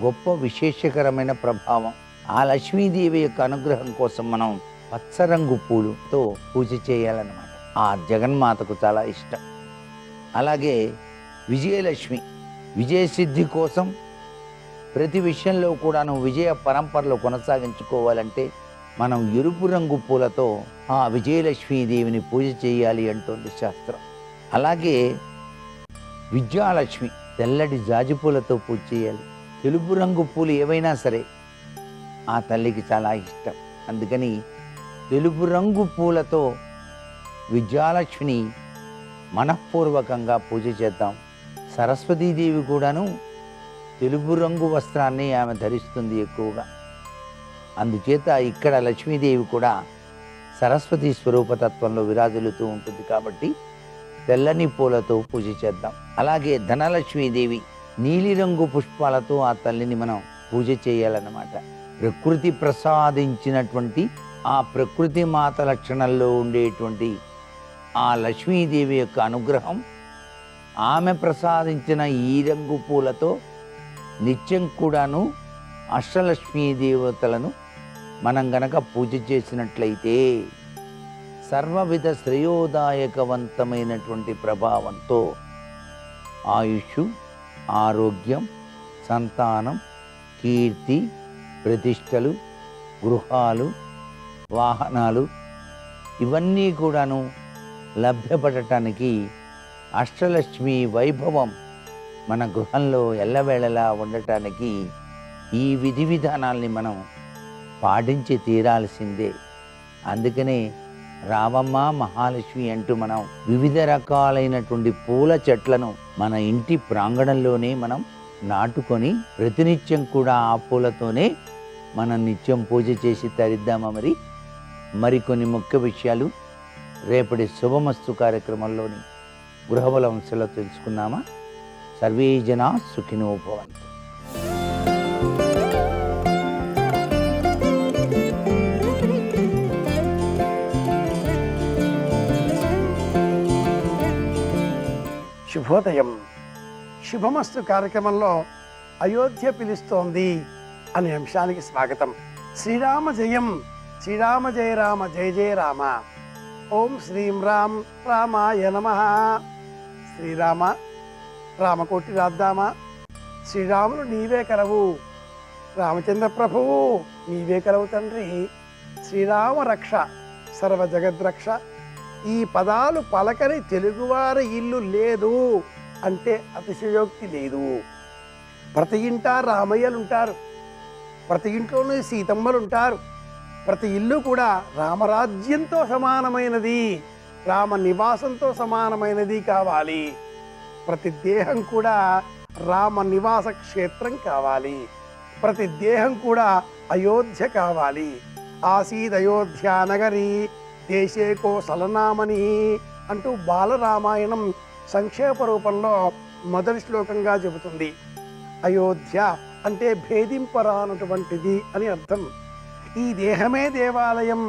గొప్ప విశేషకరమైన ప్రభావం. ఆ లక్ష్మీదేవి యొక్క అనుగ్రహం కోసం మనం పచ్చరంగు పూలుతో పూజ చేయాలన్నమాట. ఆ జగన్మాతకు చాలా ఇష్టం. అలాగే విజయలక్ష్మి, విజయసిద్ధి కోసం ప్రతి విషయంలో కూడాను విజయ పరంపరలో కొనసాగించుకోవాలంటే మనం ఎరుపు రంగు పూలతో ఆ విజయలక్ష్మీదేవిని పూజ చేయాలి అంటోంది శాస్త్రం. అలాగే విద్యాలక్ష్మి, తెల్లటి జాజి పూలతో పూజ చేయాలి. తెలుపు రంగు పూలు ఏవైనా సరే ఆ తల్లికి చాలా ఇష్టం. అందుకని తెలుపు రంగు పూలతో విద్యాలక్ష్మిని మనఃపూర్వకంగా పూజ చేద్దాం. సరస్వతీదేవి కూడాను తెలుపు రంగు వస్త్రాన్ని ఆమె ధరిస్తుంది ఎక్కువగా. అందుచేత ఇక్కడ లక్ష్మీదేవి కూడా సరస్వతి స్వరూపతత్వంలో విరాజిల్లుతూ ఉంటుంది కాబట్టి తెల్లని పూలతో పూజ చేద్దాం. అలాగే ధనలక్ష్మీదేవి, నీలిరంగు పుష్పాలతో ఆ తల్లిని మనం పూజ చేయాలన్నమాట. ప్రకృతి ప్రసాదించినటువంటి ఆ ప్రకృతి మాత లక్షణంలో ఉండేటువంటి ఆ లక్ష్మీదేవి యొక్క అనుగ్రహం ఆమె ప్రసాదించిన ఈ రంగు పూలతో నిత్యం కూడాను అష్టలక్ష్మీ దేవతలను మనం గనక పూజ చేసినట్లయితే సర్వవిధ శ్రేయోదాయకవంతమైనటువంటి ప్రభావంతో ఆయుష్, ఆరోగ్యం, సంతానం, కీర్తి, ప్రతిష్టలు, గృహాలు, వాహనాలు ఇవన్నీ కూడాను లభ్యపడటానికి అష్టలక్ష్మి వైభవం మన గృహంలో ఎల్లవేళలా ఉండటానికి ఈ విధి విధానాల్ని మనం పాటించి తీరాల్సిందే. అందుకనే రామమ్మ మహాలక్ష్మి అంటూ మనం వివిధ రకాలైనటువంటి పూల చెట్లను మన ఇంటి ప్రాంగణంలోనే మనం నాటుకొని ప్రతినిత్యం కూడా ఆ పూలతోనే మనం నిత్యం పూజ చేసి తరిద్దామా? మరికొన్ని ముఖ్య విషయాలు రేపటి శుభమస్తు కార్యక్రమంలోని గృహబల అంశాలు తెలుసుకుందామా? సర్వే జనా సుఖినో భవంతు. శుభోదయం. శుభమస్తు కార్యక్రమంలో అయోధ్య పిలుస్తోంది అనే అంశానికి స్వాగతం. శ్రీరామ జయం, శ్రీరామ జయ రామ జయ జయ రామ. ఓం శ్రీం రామ్ రామాయ నమః. శ్రీరామ, రామకోటి రాద్దామా. శ్రీరాములు నీవే కలవు, రామచంద్ర ప్రభువు నీవే కలవు తండ్రి. శ్రీరామ రక్ష, సర్వ జగద్రక్ష. ఈ పదాలు పలకని తెలుగువారి ఇల్లు లేదు అంటే అతిశయోక్తి లేదు. ప్రతి ఇంట రామయ్యలుంటారు, ప్రతి ఇంట్లోనూ సీతమ్మలుంటారు. ప్రతి ఇల్లు కూడా రామరాజ్యంతో సమానమైనది, రామ నివాసంతో సమానమైనది కావాలి. ప్రతి దేహం కూడా రామ నివాస క్షేత్రం కావాలి. ప్రతి దేహం కూడా అయోధ్య కావాలి. ఆసీదయోధ్యా నగరీ దేశే కోసలనామని అంటూ బాలరామాయణం సంక్షేప రూపంలో మొదటి శ్లోకంగా చెబుతుంది. అయోధ్య అంటే భేదింపరానటువంటిది అని అర్థం. ఈ దేహమే దేవాలయం,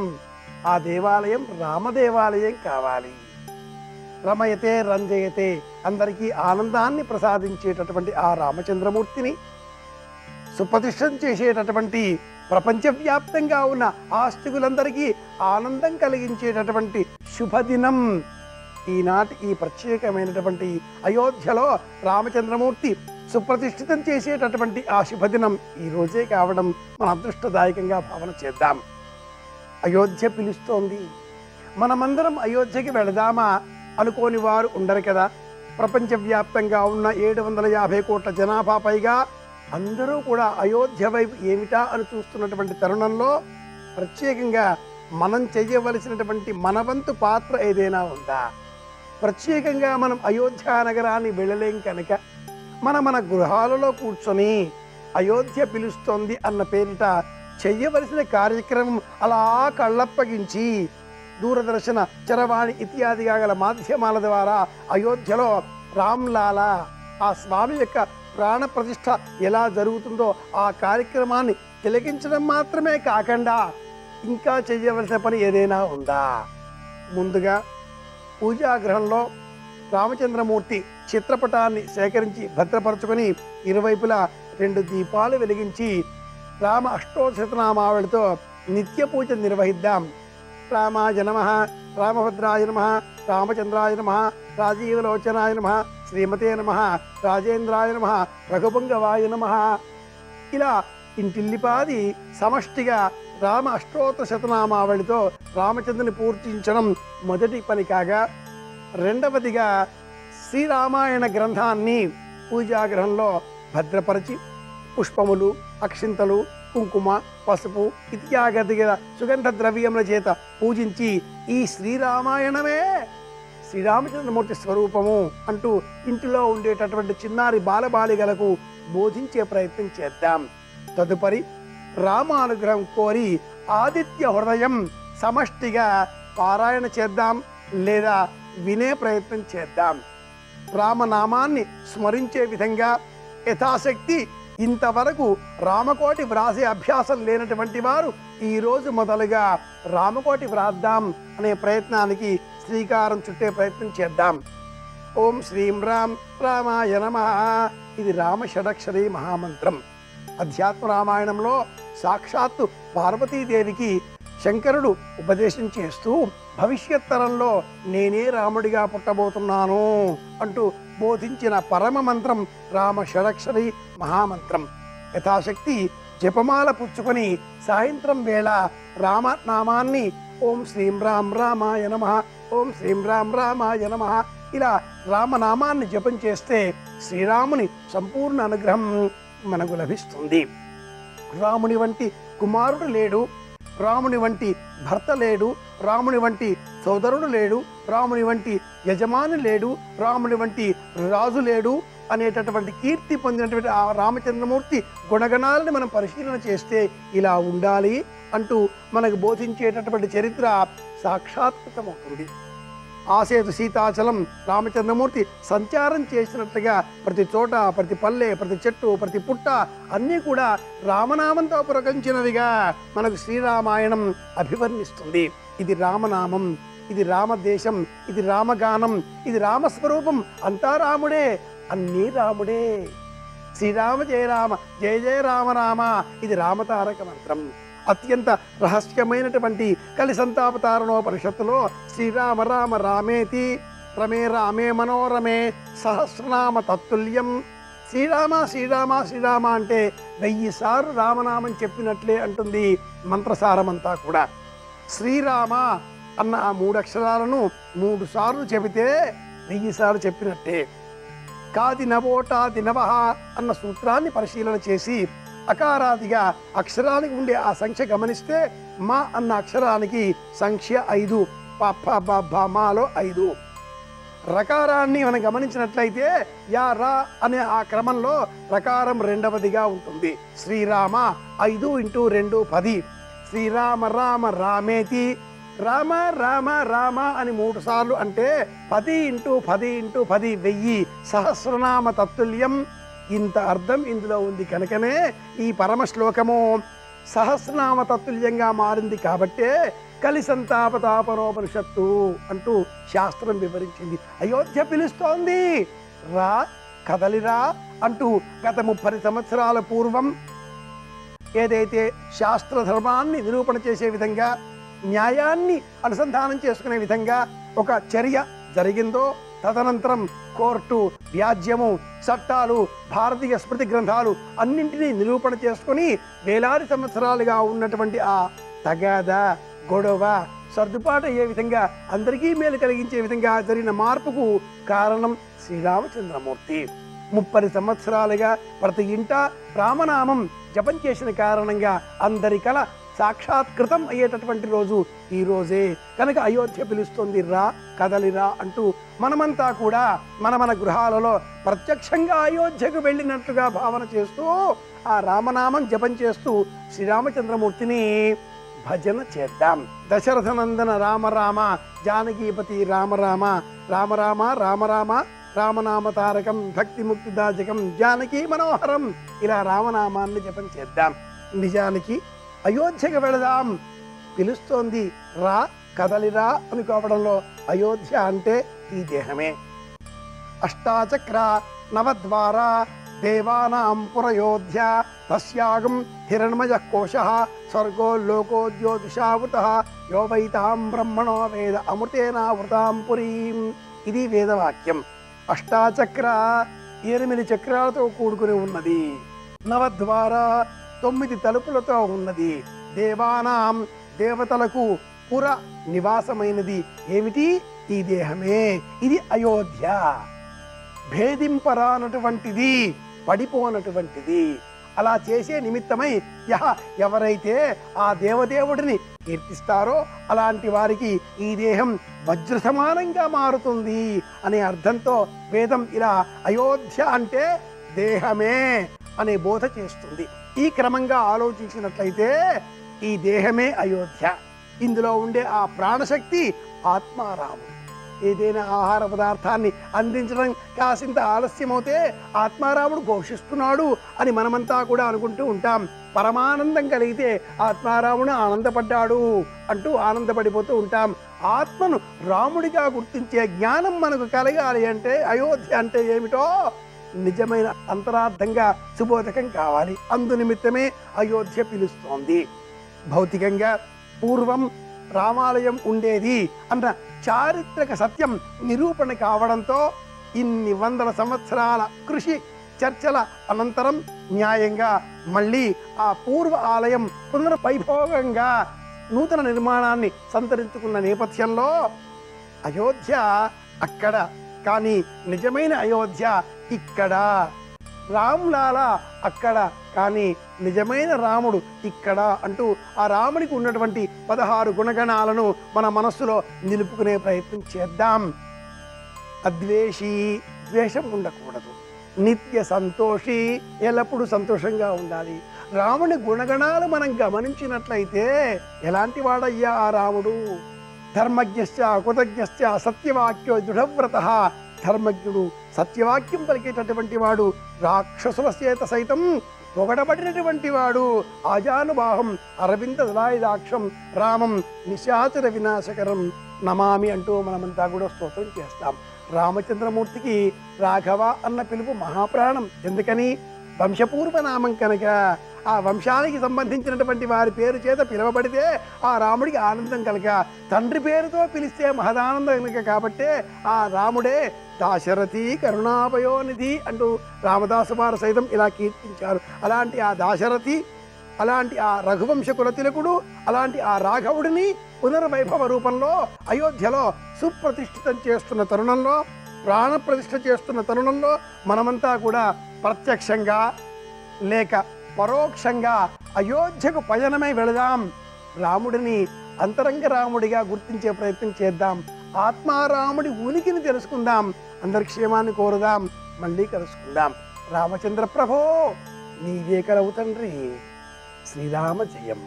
ఆ దేవాలయం రామదేవాలయం కావాలి. రమయతే రంజయతే, అందరికీ ఆనందాన్ని ప్రసాదించేటటువంటి ఆ రామచంద్రమూర్తిని సుప్రతిష్టం చేసేటటువంటి, ప్రపంచవ్యాప్తంగా ఉన్న ఆస్తికులందరికీ ఆనందం కలిగించేటటువంటి శుభదినం ఈనాటి ఈ ప్రత్యేకమైనటువంటి అయోధ్యలో రామచంద్రమూర్తి సుప్రతిష్ఠితం చేసేటటువంటి ఆ శుభదినం ఈ రోజే కావడం మన అదృష్టదాయకంగా భావన చేద్దాం. అయోధ్య పిలుస్తోంది. మనమందరం అయోధ్యకి వెళదామా అనుకోని వారు ఉండరు కదా. ప్రపంచవ్యాప్తంగా ఉన్న 750 కోట్ల జనాభా పైగా అందరూ కూడా అయోధ్య వైపు ఏమిటా అని చూస్తున్నటువంటి తరుణంలో ప్రత్యేకంగా మనం చేయవలసినటువంటి మనవంతు పాత్ర ఏదైనా ఉందా? ప్రత్యేకంగా మనం అయోధ్య నగరాన్ని వెళ్ళలేం కనుక మన గృహాలలో కూర్చొని అయోధ్య పిలుస్తోంది అన్న పేరిట చెయ్యవలసిన కార్యక్రమం అలా కళ్ళప్పగించి దూరదర్శన, చరవాణి ఇత్యాదిగా గల మాధ్యమాల ద్వారా అయోధ్యలో రామ్లాలా ఆ స్వామి యొక్క ప్రాణ ప్రతిష్ఠ ఎలా జరుగుతుందో ఆ కార్యక్రమాన్ని తిలకించడం మాత్రమే కాకుండా ఇంకా చేయవలసిన పని ఏదైనా ఉందా? ముందుగా పూజాగృహంలో రామచంద్రమూర్తి చిత్రపటాన్ని సేకరించి భద్రపరచుకొని ఇరువైపులా 2 దీపాలు వెలిగించి రామ అష్టోత్తరనామావళితో నిత్య పూజ నిర్వహిద్దాం. రామాయ నమః, రామభద్రాయ నమః, రామచంద్రాయ నమః, రాజీవలోచనాయ నమః, శ్రీమతే నమః, రాజేంద్రాయ నమః, రఘుపుంగవాయ నమః. ఇలా ఇంటిల్లిపాది సమష్టిగా రామ అష్టోత్తర శతనామావళితో రామచంద్రుని పూర్తించడం మొదటి పని కాగా, రెండవదిగా శ్రీరామాయణ గ్రంథాన్ని పూజాగృహంలో భద్రపరిచి పుష్పములు, అక్షింతలు, కుంకుమ, పసుపు ఇత్యాగదిగా సుగంధ ద్రవ్యముల చేత పూజించి ఈ శ్రీరామాయణమే శ్రీరామచంద్రమూర్తి స్వరూపము అంటూ ఇంటిలో ఉండేటటువంటి చిన్నారి బాలబాలికలకు బోధించే ప్రయత్నం చేద్దాం. తదుపరి రామానుగ్రహం కోరి ఆదిత్య హృదయం సమష్టిగా పారాయణ చేద్దాం లేదా వినే ప్రయత్నం చేద్దాం. రామనామాన్ని స్మరించే విధంగా యథాశక్తి ఇంతవరకు రామకోటి వ్రాసే అభ్యాసం లేనటువంటి వారు ఈరోజు మొదలుగా రామకోటి వ్రాద్దాం అనే ప్రయత్నానికి శ్రీకారం చుట్టే ప్రయత్నం చేద్దాం. ఓం శ్రీం రామ్ రామాయ నమః. ఇది రామ షడక్షరి మహామంత్రం. అధ్యాత్మ రామాయణంలో సాక్షాత్తు పార్వతీదేవికి శంకరుడు ఉపదేశం చేస్తూ భవిష్యత్ తరంలో నేనే రాముడిగా పుట్టబోతున్నాను అంటూ బోధించిన పరమ మంత్రం రామ షడక్షరి మహామంత్రం. యథాశక్తి జపమాల పుచ్చుకొని సాయంత్రం వేళ రామనామాన్ని ఓం శ్రీం రామ్ రామాయ నమః, ఓం శ్రీం రామ్ రామాయ నమః ఇలా రామనామాన్ని జపం చేస్తే శ్రీరాముని సంపూర్ణ అనుగ్రహం మనకు లభిస్తుంది. రాముని వంటి కుమారుడు లేడు, రాముని వంటి భర్త లేడు, రాముని వంటి సోదరుడు లేడు, రాముని వంటి యజమాని లేడు, రాముని వంటి రాజు లేడు అనేటటువంటి కీర్తి పొందినటువంటి ఆ రామచంద్రమూర్తి గుణగణాలని మనం పరిశీలన చేస్తే ఇలా ఉండాలి అంటూ మనకు బోధించేటటువంటి చరిత్ర సాక్షాత్కృతమవుతుంది. ఆసేతు సీతాచలం రామచంద్రమూర్తి సంచారం చేసినట్లుగా ప్రతి చోట, ప్రతి పల్లె, ప్రతి చెట్టు, ప్రతి పుట్ట అన్నీ కూడా రామనామంతో పురకంచినవిగా మనకు శ్రీరామాయణం అభివర్ణిస్తుంది. ఇది రామనామం, ఇది రామదేశం, ఇది రామగానం, ఇది రామస్వరూపం. అంతా రాముడే, అన్నీ రాముడే. శ్రీరామ జయ రామ, జయ జయ రామ రామ ఇది రామతారక మంత్రం. అత్యంత రహస్యమైనటువంటి కలి సంతాపతారణోపనిషత్తులో శ్రీరామ రామ రామేతి రమే రామే మనోరమే సహస్రనామ తత్తుల్యం. శ్రీరామ శ్రీరామ శ్రీరామ అంటే 1000 సార్లు రామనామం చెప్పినట్లే అంటుంది మంత్రసారమంతా కూడా. శ్రీరామ అన్న ఆ 3 అక్షరాలను 3 సార్లు చెబితే 1000 సార్లు చెప్పినట్టే. కాది నవోటాది నవః అన్న సూత్రాన్ని పరిశీలన చేసి అకారాదిగా అక్షరానికి ఉండే ఆ సంఖ్య గమనిస్తే మా అన్న అక్షరానికి సంఖ్య 5, మాలో 5. రకారాన్ని మనం గమనించినట్లయితే యా రా అనే ఆ క్రమంలో రకారం 2వదిగా ఉంటుంది. శ్రీరామ 5 × 2 10. శ్రీరామ రామ రామేతి రామ రామ రామ అని 3 సార్లు అంటే 10 × 10 × 10 1000 సహస్రనామ తత్తుల్యం. ఇంత అర్థం ఇందులో ఉంది కనుకనే ఈ పరమ శ్లోకము సహస్రనామ తత్తుల్యంగా మారింది. కాబట్టే కలి సంతాపతాపనోపనిషత్తు అంటూ శాస్త్రం వివరించింది. అయోధ్య పిలుస్తోంది, రా కదలిరా అంటూ గత 30 సంవత్సరాల పూర్వం ఏదైతే శాస్త్ర ధర్మాన్ని నిరూపణ చేసే విధంగా, న్యాయాన్ని అనుసంధానం చేసుకునే విధంగా ఒక చర్య జరిగిందో, తదనంతరం కోర్టు, వ్యాజ్యము, చట్టాలు, భారతీయ స్మృతి గ్రంథాలు అన్నింటినీ నిరూపణ చేసుకొని వేలాది సంవత్సరాలుగా ఉన్నటువంటి ఆ తగాదా, గొడవ సర్దుబాటు అయ్యే విధంగా, అందరికీ మేలు కలిగించే విధంగా జరిగిన మార్పుకు కారణం శ్రీరామచంద్రమూర్తి. 30 సంవత్సరాలుగా ప్రతి ఇంట రామనామం జపం చేసిన కారణంగా అందరి కల సాక్షాత్కృతం అయ్యేటటువంటి రోజు ఈ రోజే. కనుక అయోధ్య పిలుస్తుంది, రా కదలిరా అంటూ మనమంతా కూడా మన గృహాలలో ప్రత్యక్షంగా అయోధ్యకు వెళ్ళినట్లుగా భావన చేస్తూ ఆ రామనామం జపం చేస్తూ శ్రీరామచంద్రమూర్తిని భజన చేద్దాం. దశరథనందన రామ రామ, జానకీపతి రామ రామ, రామ రామ రామ రామ రామనామ తారకం భక్తి ముక్తిదాజకం జానకీ మనోహరం. ఇలా రామనామాన్ని జపం చేద్దాం. నిజానికి అయోధ్యకు వెళదాం పిలుస్తోంది, రా కదలిరా అనుకోవడంలో అయోధ్య అంటే ఈ దేహమే. అష్టాచక్ర నవద్వార దేవానాం పురయోధ్య తస్యాగం హిరణ్మయ కోశ స్వర్గో లోకో జ్యోతిషావృత యో వైతాం బ్రహ్మణో వేద అమృతేనావృతాం పురీం. ఇది వేదవాక్యం. అష్టాచక్ర 8 చక్రాలతో కూడుకుని ఉన్నది. నవద్వార 9 తలుపులతో ఉన్నది. దేవానాం దేవతలకు పుర నివాసమైనది. ఏమిటి? ఈ దేహమే. ఇది అయోధ్య. భేదింపరానటువంటిది, పడిపోనటువంటిది. అలా చేసే నిమిత్తమై ఎవరైతే ఆ దేవదేవుడిని కీర్తిస్తారో అలాంటి వారికి ఈ దేహం వజ్ర సమానంగా మారుతుంది అనే అర్థంతో వేదం ఇలా అయోధ్య అంటే దేహమే అనే బోధ చేస్తుంది. ఈ క్రమంగా ఆలోచించినట్లయితే ఈ దేహమే అయోధ్య. ఇందులో ఉండే ఆ ప్రాణశక్తి ఆత్మారాముడు. ఏదైనా ఆహార పదార్థాన్ని అందించడం కాసింత ఆలస్యమవుతే ఆత్మారాముడు ఘోషిస్తున్నాడు అని మనమంతా కూడా అనుకుంటూ ఉంటాం. పరమానందం కలిగితే ఆత్మారాముడు ఆనందపడ్డాడు అంటూ ఆనందపడిపోతూ ఉంటాం. ఆత్మను రాముడిగా గుర్తించే జ్ఞానం మనకు కలగాలి అంటే అయోధ్య అంటే ఏమిటో నిజమైన అంతరార్థంగా సుబోధకం కావాలి. అందు నిమిత్తమే అయోధ్య పిలుస్తోంది. భౌతికంగా పూర్వం రామాలయం ఉండేది అన్న చారిత్రక సత్యం నిరూపణ కావడంతో ఇన్ని వందల సంవత్సరాల కృషి చర్చల అనంతరం న్యాయంగా మళ్ళీ ఆ పూర్వ ఆలయం పునర్వైభోగంగా నూతన నిర్మాణాన్ని సంతరించుకున్న నేపథ్యంలో అయోధ్య అక్కడ, కానీ నిజమైన అయోధ్య ఇక్కడ. రాములాల అక్కడ, కానీ నిజమైన రాముడు ఇక్కడ అంటూ ఆ రాముడికి ఉన్నటువంటి 16 గుణగణాలను మన మనస్సులో నిలుపుకునే ప్రయత్నం చేద్దాం. అద్వేషి, ద్వేషం ఉండకూడదు. నిత్య సంతోషి, ఎల్లప్పుడూ సంతోషంగా ఉండాలి. రాముని గుణగణాలు మనం గమనించినట్లయితే ఎలాంటి వాడయ్యా ఆ రాముడు? ధర్మజ్ఞశ్చ కృతజ్ఞశ్చ సత్యవాక్యో దృఢవ్రత. ధర్మజ్ఞుడు, సత్యవాక్యం పలికేటటువంటి వాడు, రాక్షసుల చేత సైతం పొగడబడినటువంటి వాడు, ఆజానుబాహం అరవింద దళాయుధాక్షం రామం నిశాచర వినాశకరం నమామి అంటూ మనమంతా కూడా స్తోత్రం చేస్తాం. రామచంద్రమూర్తికి రాఘవ అన్న పిలుపు మహాప్రాణం. ఎందుకని? వంశపూర్వ నామం కనుక. ఆ వంశానికి సంబంధించినటువంటి వారి పేరు చేత పిలువబడితే ఆ రాముడికి ఆనందం కనుక. తండ్రి పేరుతో పిలిస్తే మహదానందం కనుక. కాబట్టే ఆ రాముడే దాశరథి కరుణాపయోనిధి అంటూ రామదాసు వారు సైతం ఇలా కీర్తించారు. అలాంటి ఆ దాశరథి, అలాంటి ఆ రఘువంశ కులతిలకుడు, అలాంటి ఆ రాఘవుడిని పునర్వైభవ రూపంలో అయోధ్యలో సుప్రతిష్ఠితం చేస్తున్న తరుణంలో, ప్రాణప్రతిష్ఠ చేస్తున్న తరుణంలో మనమంతా కూడా ప్రత్యక్షంగా లేక పరోక్షంగా అయోధ్యకు పయనమై వెళదాం. రాముడిని అంతరంగ రాముడిగా గుర్తించే ప్రయత్నం చేద్దాం. ఆత్మారాముడి ఉనికిని తెలుసుకుందాం. అందరి క్షేమాన్ని కోరుదాం. మళ్ళీ కలుసుకుందాం. రామచంద్ర ప్రభో నీవే కలవు తండ్రి. శ్రీరామ జయం.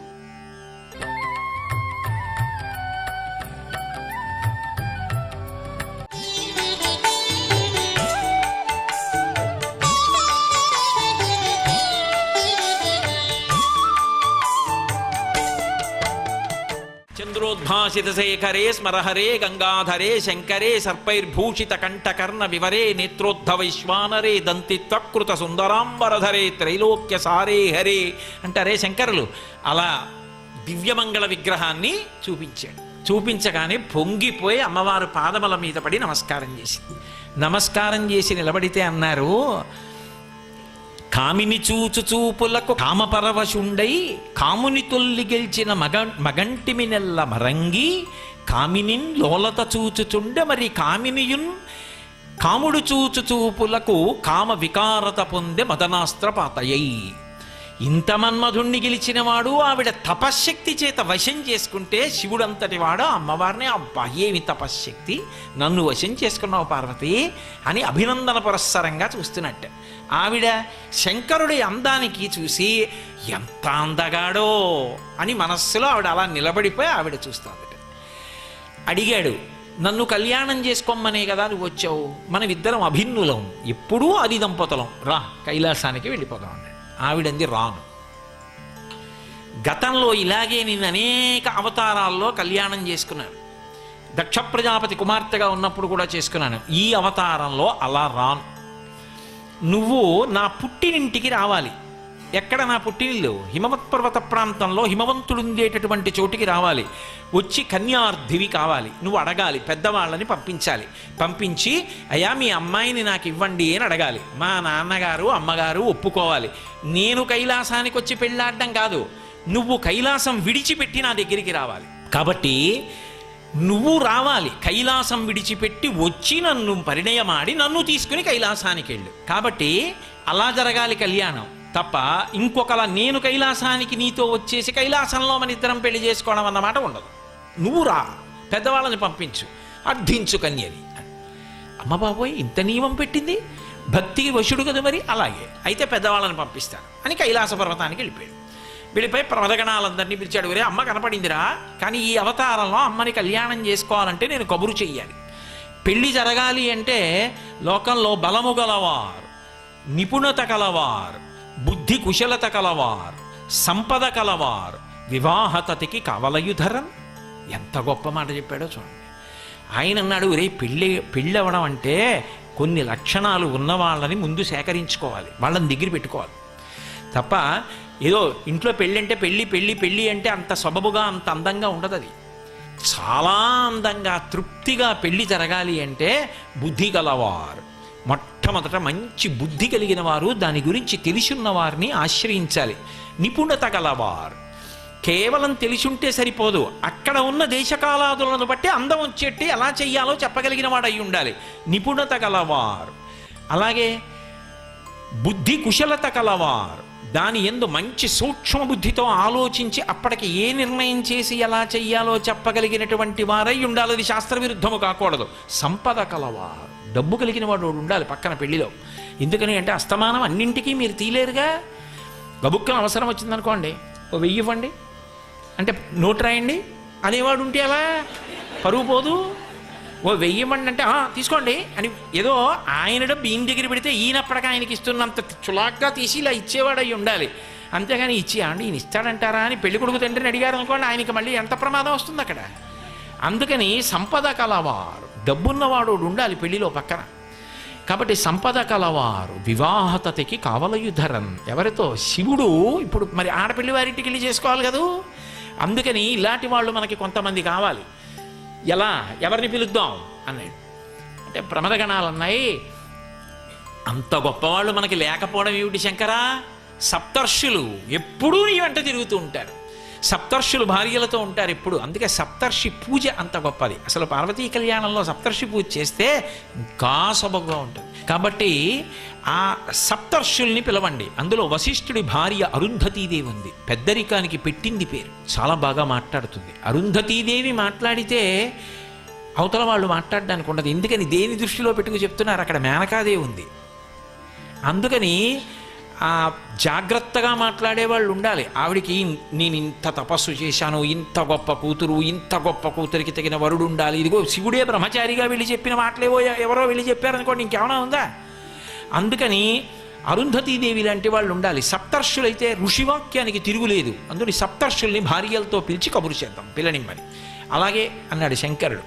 చంద్రోద్భాసితశేఖరే స్మరహరే గంగాధరే శంకరే సర్పైర్భూషిత కంఠకర్ణ వివరే నేత్రోద్ధవైశ్వానరే దంతిత్వకృత సుందరాంబరధరే త్రైలోక్య సారే హరే అంటారే శంకరులు. అలా దివ్యమంగళ విగ్రహాన్ని చూపించాడు. చూపించగానే పొంగిపోయి అమ్మవారు పాదముల మీద పడి నమస్కారం చేసింది. నమస్కారం చేసి నిలబడితే అన్నారు, కామిని చూచు చూపులకు కామపరవశుండై కాముని తొల్లి గెలిచిన మగంటిమి నెల్ల మరంగి కామినిన్ లోలత చూచుచుండె మరి కామినియున్ కాముడు చూచు చూపులకు కామ వికారత పొందె మదనాస్త్రపాతయై. ఇంత మన్మధుణ్ణి గెలిచినవాడు ఆవిడ తపశ్శక్తి చేత వశం చేసుకుంటే శివుడంతటి వాడు అమ్మవారిని అబ్బా ఏమి తపశ్శక్తి, నన్ను వశం చేసుకున్నావు పార్వతి అని అభినందన పురస్సరంగా చూస్తున్నట్టు. ఆవిడ శంకరుడి అందానికి చూసి ఎంత అందగాడో అని మనస్సులో ఆవిడ అలా నిలబడిపోయి ఆవిడ చూస్తుంది. అడిగాడు, నన్ను కళ్యాణం చేసుకోమనే కదా నువ్వు వచ్చావు, మనమిద్దరం అభిన్నులం, ఎప్పుడూ అది దంపతులం, రా కైలాసానికి వెళ్ళిపోదాం అన్నాడు. ఆవిడంది రాను. గతంలో ఇలాగే నేను అనేక అవతారాల్లో కళ్యాణం చేసుకున్నాను. దక్ష ప్రజాపతి కుమార్తెగా ఉన్నప్పుడు కూడా చేసుకున్నాను. ఈ అవతారంలో అలా రాను. నువ్వు నా పుట్టినింటికి రావాలి. ఎక్కడ నా పుట్టినిల్లు? హిమవత్ పర్వత ప్రాంతంలో హిమవంతుడుండేటటువంటి చోటికి రావాలి. వచ్చి కన్యార్థివి కావాలి. నువ్వు అడగాలి, పెద్దవాళ్ళని పంపించాలి. పంపించి అయ్యా మీ అమ్మాయిని నాకు ఇవ్వండి అని అడగాలి. మా నాన్నగారు అమ్మగారు ఒప్పుకోవాలి. నేను కైలాసానికి వచ్చి పెళ్ళాడడం కాదు, నువ్వు కైలాసం విడిచిపెట్టి నా దగ్గరికి రావాలి. కాబట్టి నువ్వు రావాలి. కైలాసం విడిచిపెట్టి వచ్చి నన్ను పరిణయమాడి నన్ను తీసుకుని కైలాసానికి వెళ్ళు. కాబట్టి అలా జరగాలి కళ్యాణం తప్ప ఇంకొకలా నేను కైలాసానికి నీతో వచ్చేసి కైలాసంలో మన ఇద్దరం పెళ్లి చేసుకోవడం అన్నమాట ఉండదు. నువ్వు రా, పెద్దవాళ్ళని పంపించు, అర్థించు కన్యని. అమ్మ బాబోయ్ ఇంత నియమం పెట్టింది, భక్తికి వశుడు కదా మరి, అలాగే అయితే పెద్దవాళ్ళని పంపిస్తాను అని కైలాస పర్వతానికి వెళ్ళిపోయాడు. వెళ్ళిపోయి ప్రమదగణాలందరినీ పిలిచాడు. వరే అమ్మ కనపడిందిరా, కానీ ఈ అవతారంలో అమ్మని కళ్యాణం చేసుకోవాలంటే నేను కబురు చెయ్యాలి. పెళ్లి జరగాలి అంటే లోకంలో బలము గలవారు, నిపుణత కలవారు, బుద్ధి కుశలత కలవారు, సంపద కలవారు వివాహతతికి కవలయుధరన్. ఎంత గొప్ప మాట చెప్పాడో చూడండి. ఆయన అన్నాడు, రే పెళ్ళి అవ్వడం అంటే కొన్ని లక్షణాలు ఉన్న వాళ్ళని ముందు సేకరించుకోవాలి, వాళ్ళని దగ్గర పెట్టుకోవాలి తప్ప ఏదో ఇంట్లో పెళ్ళి అంటే పెళ్ళి అంటే అంత సబబుగా అంత అందంగా ఉండదు. అది చాలా అందంగా తృప్తిగా పెళ్ళి జరగాలి అంటే బుద్ధి గలవారు, మొట్టమొదట మంచి బుద్ధి కలిగిన వారు, దాని గురించి తెలిసున్న వారిని ఆశ్రయించాలి. నిపుణత గలవారు, కేవలం తెలిసుంటే సరిపోదు, అక్కడ ఉన్న దేశకాలాదులను బట్టి అందం వచ్చేట్టి ఎలా చెయ్యాలో చెప్పగలిగిన వాడు అయి ఉండాలి. నిపుణత గలవారు, అలాగే బుద్ధి కుశలత కలవారు, దాని యందు మంచి సూక్ష్మ బుద్ధితో ఆలోచించి అప్పటికి ఏ నిర్ణయం చేసి ఎలా చెయ్యాలో చెప్పగలిగినటువంటి వారై ఉండాలి. అది శాస్త్ర విరుద్ధము కాకూడదు. సంపద కలవారు, డబ్బు కలిగిన వాడు ఉండాలి పక్కన పెళ్లిలో. ఎందుకని అంటే అస్తమానం అన్నింటికీ మీరు తీలేరుగా. గబుక్కన అవసరం వచ్చిందనుకోండి, ఓ 1000 ఇవ్వండి అంటే నోటు రాయండి అనేవాడు ఉంటే అలా పరువు పోదు. ఓ 1000 ఇవ్వండి అంటే తీసుకోండి అని ఏదో ఆయన డబ్బు ఈయన దగ్గర పెడితే ఈయనప్పటికీ ఆయనకి ఇస్తున్నంత చులాగ్గా తీసి ఇలా ఇచ్చేవాడు అయి ఉండాలి. అంతేగాని ఇచ్చి అండి ఈయన ఇస్తాడంటారా అని పెళ్లి కొడుకు తండ్రిని అడిగారు అనుకోండి, ఆయనకి మళ్ళీ ఎంత ప్రమాదం వస్తుంది అక్కడ. అందుకని సంపద కలవారు, డబ్బున్నవాడు ఉండాలి పెళ్లిలో పక్కన. కాబట్టి సంపద కలవారు వివాహతకి కావలయుధరన్, ఎవరితో? శివుడు. ఇప్పుడు మరి ఆడపిల్లి వారింటికి వెళ్ళి చేసుకోవాలి కదా. అందుకని ఇలాంటి వాళ్ళు మనకి కొంతమంది కావాలి. ఎలా, ఎవరిని పిలుద్దాం అన్నాడు అంటే ప్రమదగణాలు అన్నాయి. అంత గొప్పవాళ్ళు మనకి లేకపోవడం ఏమిటి శంకరా? సప్తర్షులు ఎప్పుడూ నీ వెంట తిరుగుతూ ఉంటారు, సప్తర్షులు భార్యలతో ఉంటారు ఎప్పుడు. అందుకే సప్తర్షి పూజ అంత గొప్పది. అసలు పార్వతీ కళ్యాణంలో సప్తర్షి పూజ చేస్తే ఇంకా సొబగ్గా ఉంటుంది. కాబట్టి ఆ సప్తర్షుల్ని పిలవండి. అందులో వశిష్ఠుడి భార్య అరుంధతీదేవి ఉంది, పెద్దరికానికి పెట్టింది పేరు, చాలా బాగా మాట్లాడుతుంది. అరుంధతీదేవి మాట్లాడితే అవతల వాళ్ళు మాట్లాడడానికి ఉండదు. ఎందుకని దేని దృష్టిలో పెట్టుకు చెప్తున్నారు, అక్కడ మేనకాదేవి ఉంది. అందుకని ఆ జాగ్రత్తగా మాట్లాడేవాళ్ళు ఉండాలి. ఆవిడికి నేను ఇంత తపస్సు చేశాను, ఇంత గొప్ప కూతురు, ఇంత గొప్ప కూతురికి తగిన వరుడు ఉండాలి. ఇదిగో శివుడే బ్రహ్మచారిగా వెళ్ళి చెప్పిన మాటలేవో ఎవరో వెళ్ళి చెప్పారనుకోండి, ఇంకేమైనా ఉందా? అందుకని అరుంధతీదేవి లాంటి వాళ్ళు ఉండాలి. సప్తర్షులైతే ఋషివాక్యానికి తిరుగులేదు. అందుకని సప్తర్షుల్ని భార్యలతో పిలిచి కబురు చేద్దాం పిల్లనిమ్మని. అలాగే అన్నాడు శంకరుడు.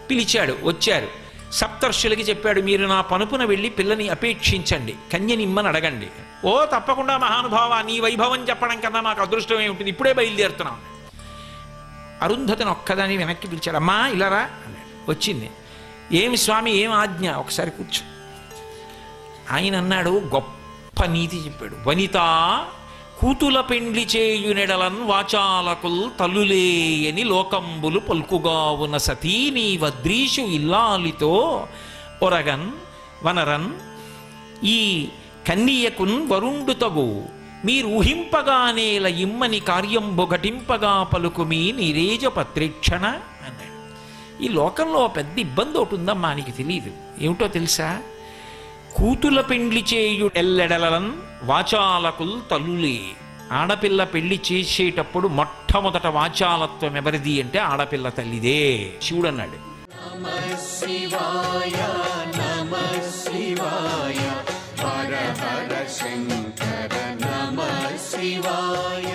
పిలిచాడు, వచ్చారు. సప్తర్షులకి చెప్పాడు, మీరు నా పనుపున వెళ్ళి పిల్లని అపేక్షించండి, కన్యనిమ్మని అడగండి. ఓ తప్పకుండా మహానుభావ, నీ వైభవం చెప్పడం కన్నా మాకు అదృష్టం ఏమిటి, ఇప్పుడే బయలుదేరుతున్నాం. అరుంధతిని ఒక్కదాని వెనక్కి పిలిచాడు. అమ్మా ఇలారా అన్నాడు. వచ్చింది. ఏమి స్వామి, ఏం ఆజ్ఞ, ఒకసారి కూర్చో. ఆయన అన్నాడు, గొప్ప నీతి చెప్పాడు. వనిత కూతుల పెండ్లి చేయునెడలన్ వాచాలకుల్ తల్లులేయని లోకంబులు పలుకుగా ఉన్న సతీ నీ వద్రీషు ఇల్లాలితో ఒరగన్ వనరన్ ఈ కన్నియకున్ వరుండు తగు మీరు ఊహింపగానేల ఇమ్మని కార్యంబు ఘటింపగా పలుకుమీ నీరేజ పత్రీక్షణ అన్నాడు. ఈ లోకంలో పెద్ద ఇబ్బంది ఒకటి ఉందమ్మా, నీకు తెలియదు. ఏమిటో తెలుసా? కూతుల పెండ్లి చేయు ఎల్లెడలన్ వాచాలకుల్ తల్లులే. ఆడపిల్ల పెళ్లి చేసేటప్పుడు మొట్టమొదట వాచాలత్వం ఎవరిది అంటే ఆడపిల్ల తల్లిదే. శివుడు అన్నాడు. శివాయ నమః శివాయ హర హర శంకర నమః శివాయ.